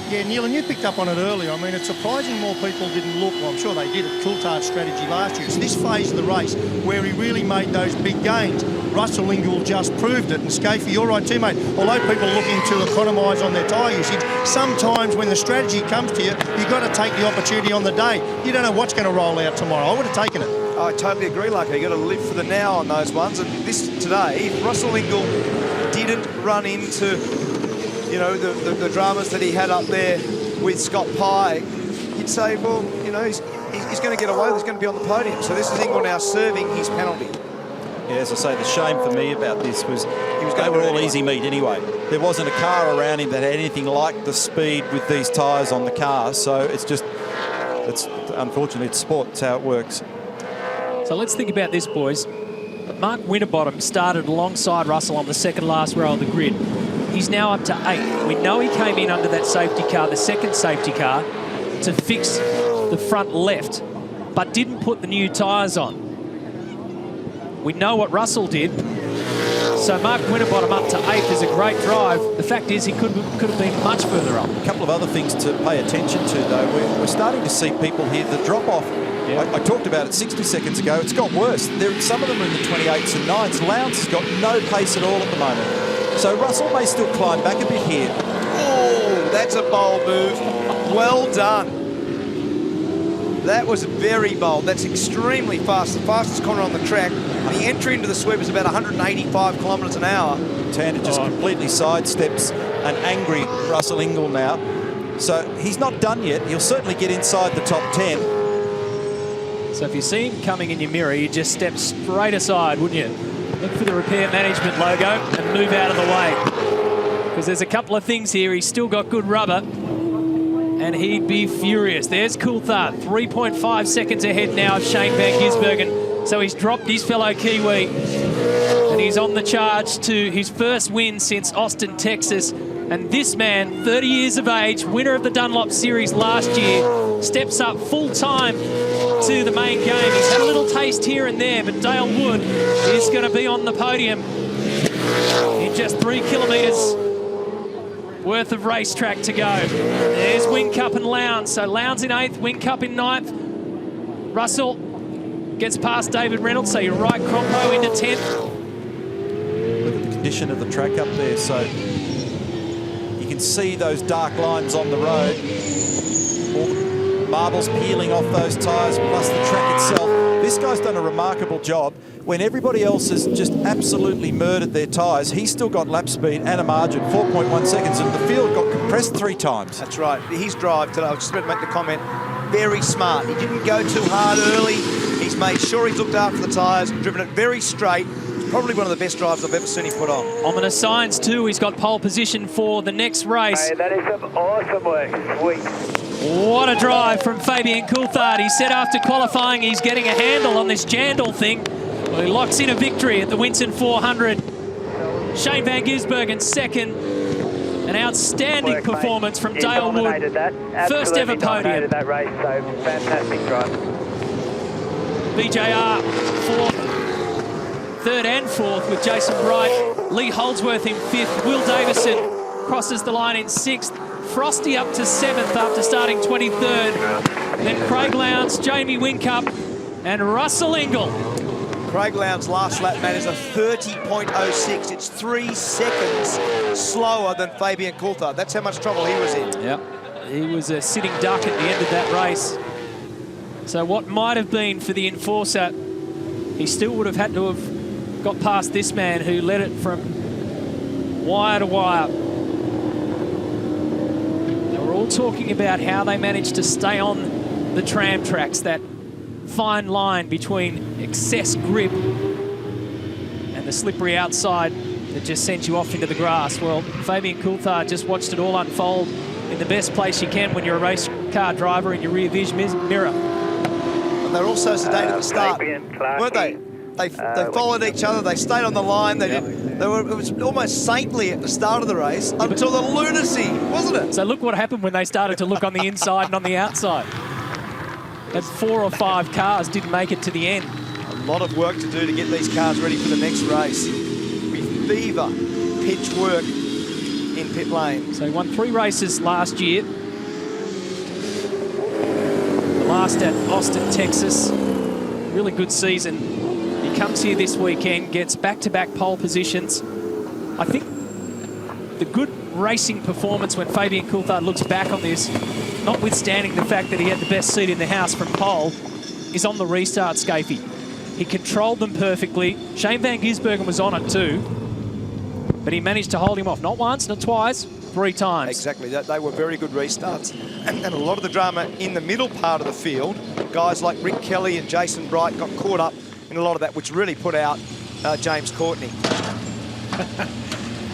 Yeah, Neil, and you picked up on it earlier. I mean, it's surprising more people didn't look. Well, I'm sure they did at Coulthard's strategy last year. It's this phase of the race where he really made those big gains. Russell Ingle just proved it. And Scafey, you're right too, mate. Although people are looking to economise on their tyre usage, sometimes when the strategy comes to you, you've got to take the opportunity on the day. You don't know what's going to roll out tomorrow. I would have taken it. I totally agree, Lucky. You've got to live for the now on those ones. And this today, if Russell Ingle didn't run into you know, the dramas that he had up there with Scott Pye, you'd say, well, you know, he's going to get away, he's going to be on the podium. So this is Engel now serving his penalty. Yeah, as I say, the shame for me about this was they were all easy meat anyway. There wasn't a car around him that had anything like the speed with these tyres on the car. So it's just, unfortunately, it's sport. It's how it works. So let's think about this, boys. Mark Winterbottom started alongside Russell on the second last row of the grid. He's now up to 8th. We know he came in under that safety car, the second safety car, to fix the front left, but didn't put the new tyres on. We know what Russell did. So Mark Winterbottom up to 8th is a great drive. The fact is he could have been much further up. A couple of other things to pay attention to, though. We're starting to see people here, the drop-off. Yeah. I talked about it 60 seconds ago. It's got worse. Some of them are in the 28s and 9s. Lowndes has got no pace at all at the moment. So Russell may still climb back a bit here. Oh, that's a bold move. Well done. That was very bold. That's extremely fast. The fastest corner on the track. The entry into the sweep is about 185 kilometres an hour. Tanner just completely sidesteps an angry Russell Ingall now. So he's not done yet. He'll certainly get inside the top 10. So if you see him coming in your mirror, you just step straight aside, wouldn't you? Look for the repair management logo and move out of the way. Because there's a couple of things here. He's still got good rubber. And he'd be furious. There's Coulthard, 3.5 seconds ahead now of Shane Van Gisbergen. So he's dropped his fellow Kiwi. And he's on the charge to his first win since Austin, Texas. And this man, 30 years of age, winner of the Dunlop Series last year, steps up full-time to the main game. He's had a little taste here and there, but Dale Wood is going to be on the podium in just 3 kilometres worth of racetrack to go. There's Whincup and Lowndes. So Lowndes in 8th, Whincup in 9th. Russell gets past David Reynolds, so you're right, Crompo into 10th. Look at the condition of the track up there. So you can see those dark lines on the road. All the marbles peeling off those tyres, plus the track itself. This guy's done a remarkable job. When everybody else has just absolutely murdered their tyres, he's still got lap speed and a margin, 4.1 seconds, and the field got compressed 3 times. That's right. His drive today, I was just about to make the comment, very smart. He didn't go too hard early. He's made sure he's looked after the tyres, driven it very straight. It's probably one of the best drives I've ever seen him put on. Ominous signs too. He's got pole position for the next race. Hey, that is some awesome work. Sweet. What a drive from Fabian Coulthard. He said after qualifying he's getting a handle on this Jandal thing. Well, he locks in a victory at the Winton 400. Shane Van Gisbergen second. An outstanding performance from Dale Wood. First ever podium. That race, so fantastic drive. BJR fourth, third and fourth with Jason Bright. Lee Holdsworth in 5th. Will Davison crosses the line in 6th. Frosty up to 7th after starting 23rd. Then Craig Lowndes, Jamie Whincup and Russell Ingall. Craig Lowndes' last lap, man, is a 30.06. It's 3 seconds slower than Fabian Coulthard. That's how much trouble he was in. Yep, he was a sitting duck at the end of that race. So what might have been for the enforcer, he still would have had to have got past this man who led it from wire to wire. They were all talking about how they managed to stay on the tram tracks, that fine line between excess grip and the slippery outside that just sent you off into the grass. Well, Fabian Coulthard just watched it all unfold in the best place you can when you're a race car driver in your rear vision mirror. And they're also sedated at the start, weren't they? They followed each other, they stayed on the line, it was almost saintly at the start of the race until the lunacy, wasn't it? So look what happened when they started to look on the inside and on the outside. And 4 or 5 cars didn't make it to the end. A lot of work to do to get these cars ready for the next race. With fever, pitch work in pit lane. So he won 3 races last year. The last at Austin, Texas. Really good season. He comes here this weekend, gets back-to-back pole positions. I think the good racing performance when Fabian Coulthard looks back on this, notwithstanding the fact that he had the best seat in the house from pole, is on the restart, Scafey. He controlled them perfectly. Shane Van Gisbergen was on it too. but he managed to hold him off. Not once, not twice, 3 times. Exactly. They were very good restarts. And a lot of the drama in the middle part of the field, guys like Rick Kelly and Jason Bright got caught up in a lot of that, which really put out James Courtney.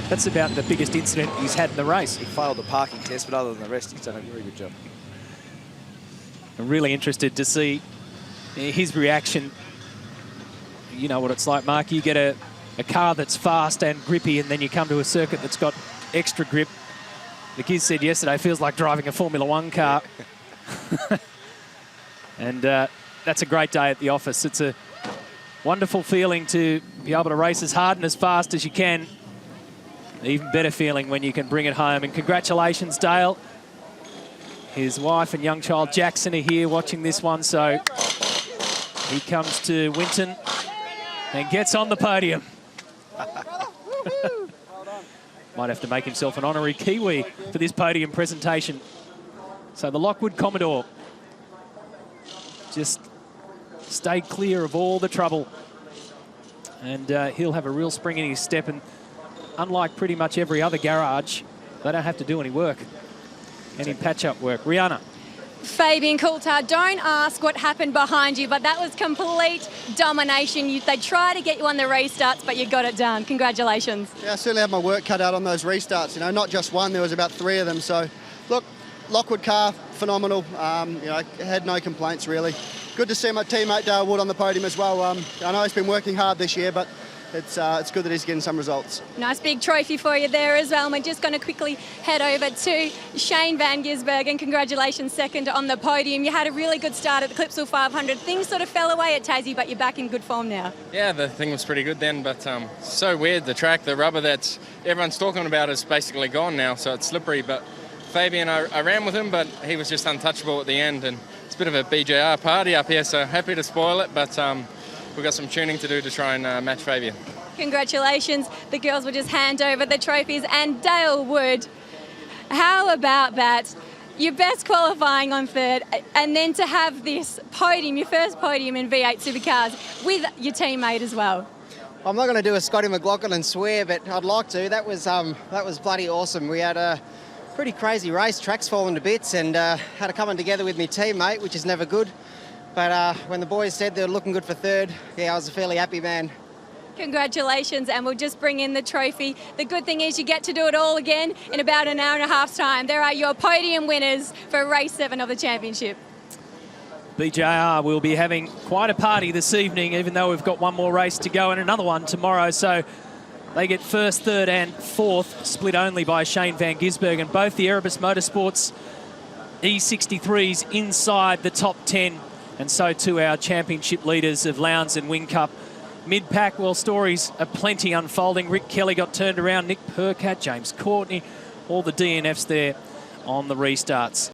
That's about the biggest incident he's had in the race. He failed the parking test, but other than the rest, he's done a very good job. I'm really interested to see his reaction. You know what it's like, Mark. You get a car that's fast and grippy, and then you come to a circuit that's got extra grip. The kids said yesterday, feels like driving a Formula One car. And that's a great day at the office. It's a wonderful feeling to be able to race as hard and as fast as you can. Even better feeling when you can bring it home. And congratulations, Dale. His wife and young child Jackson are here watching this one, so he comes to Winton and gets on the podium. Might have to make himself an honorary Kiwi for this podium presentation. So the Lockwood Commodore just stayed clear of all the trouble. And he'll have a real spring in his step. And unlike pretty much every other garage, they don't have to do any work, any patch-up work. Rihanna. Fabian Coulthard, don't ask what happened behind you, but that was complete domination. They tried to get you on the restarts, but you got it done. Congratulations. Yeah, I certainly had my work cut out on those restarts. You know, not just one, there was about 3 of them. So, look, Lockwood car, phenomenal. You know, I had no complaints, really. Good to see my teammate Dale Wood on the podium as well. I know he's been working hard this year, but it's good that he's getting some results. Nice big trophy for you there as well. And we're just going to quickly head over to Shane Van Gisbergen. Congratulations, second on the podium. You had a really good start at the Clipsal 500. Things sort of fell away at Tassie, but you're back in good form now. Yeah, the thing was pretty good then, but so weird. The track, the rubber that everyone's talking about is basically gone now, so it's slippery. But Fabian, I ran with him, but he was just untouchable at the end. And it's a bit of a BJR party up here, so happy to spoil it, but we've got some tuning to do to try and match Fabian. Congratulations. The girls will just hand over the trophies. And Dale Wood, how about that? Your best qualifying on third, and then to have this podium, your first podium in V8 Supercars with your teammate as well. I'm not going to do a Scotty McLaughlin and swear, but I'd like to. That was bloody awesome. We had a pretty crazy race, tracks falling to bits, and had to come in together with my teammate, which is never good. But when the boys said they were looking good for third, yeah, I was a fairly happy man. Congratulations, and we'll just bring in the trophy. The good thing is you get to do it all again in about an hour and a half's time. There are your podium winners for race 7 of the championship. BJR will be having quite a party this evening, even though we've got one more race to go and another one tomorrow. So they get first, third and fourth, split only by Shane Van Gisbergen. Both the Erebus Motorsports E63s inside the top 10, and so too our championship leaders of Lowndes and Whincup. Mid-pack, well, stories are plenty unfolding. Rick Kelly got turned around, Nick Percat, James Courtney, all the DNFs there on the restarts.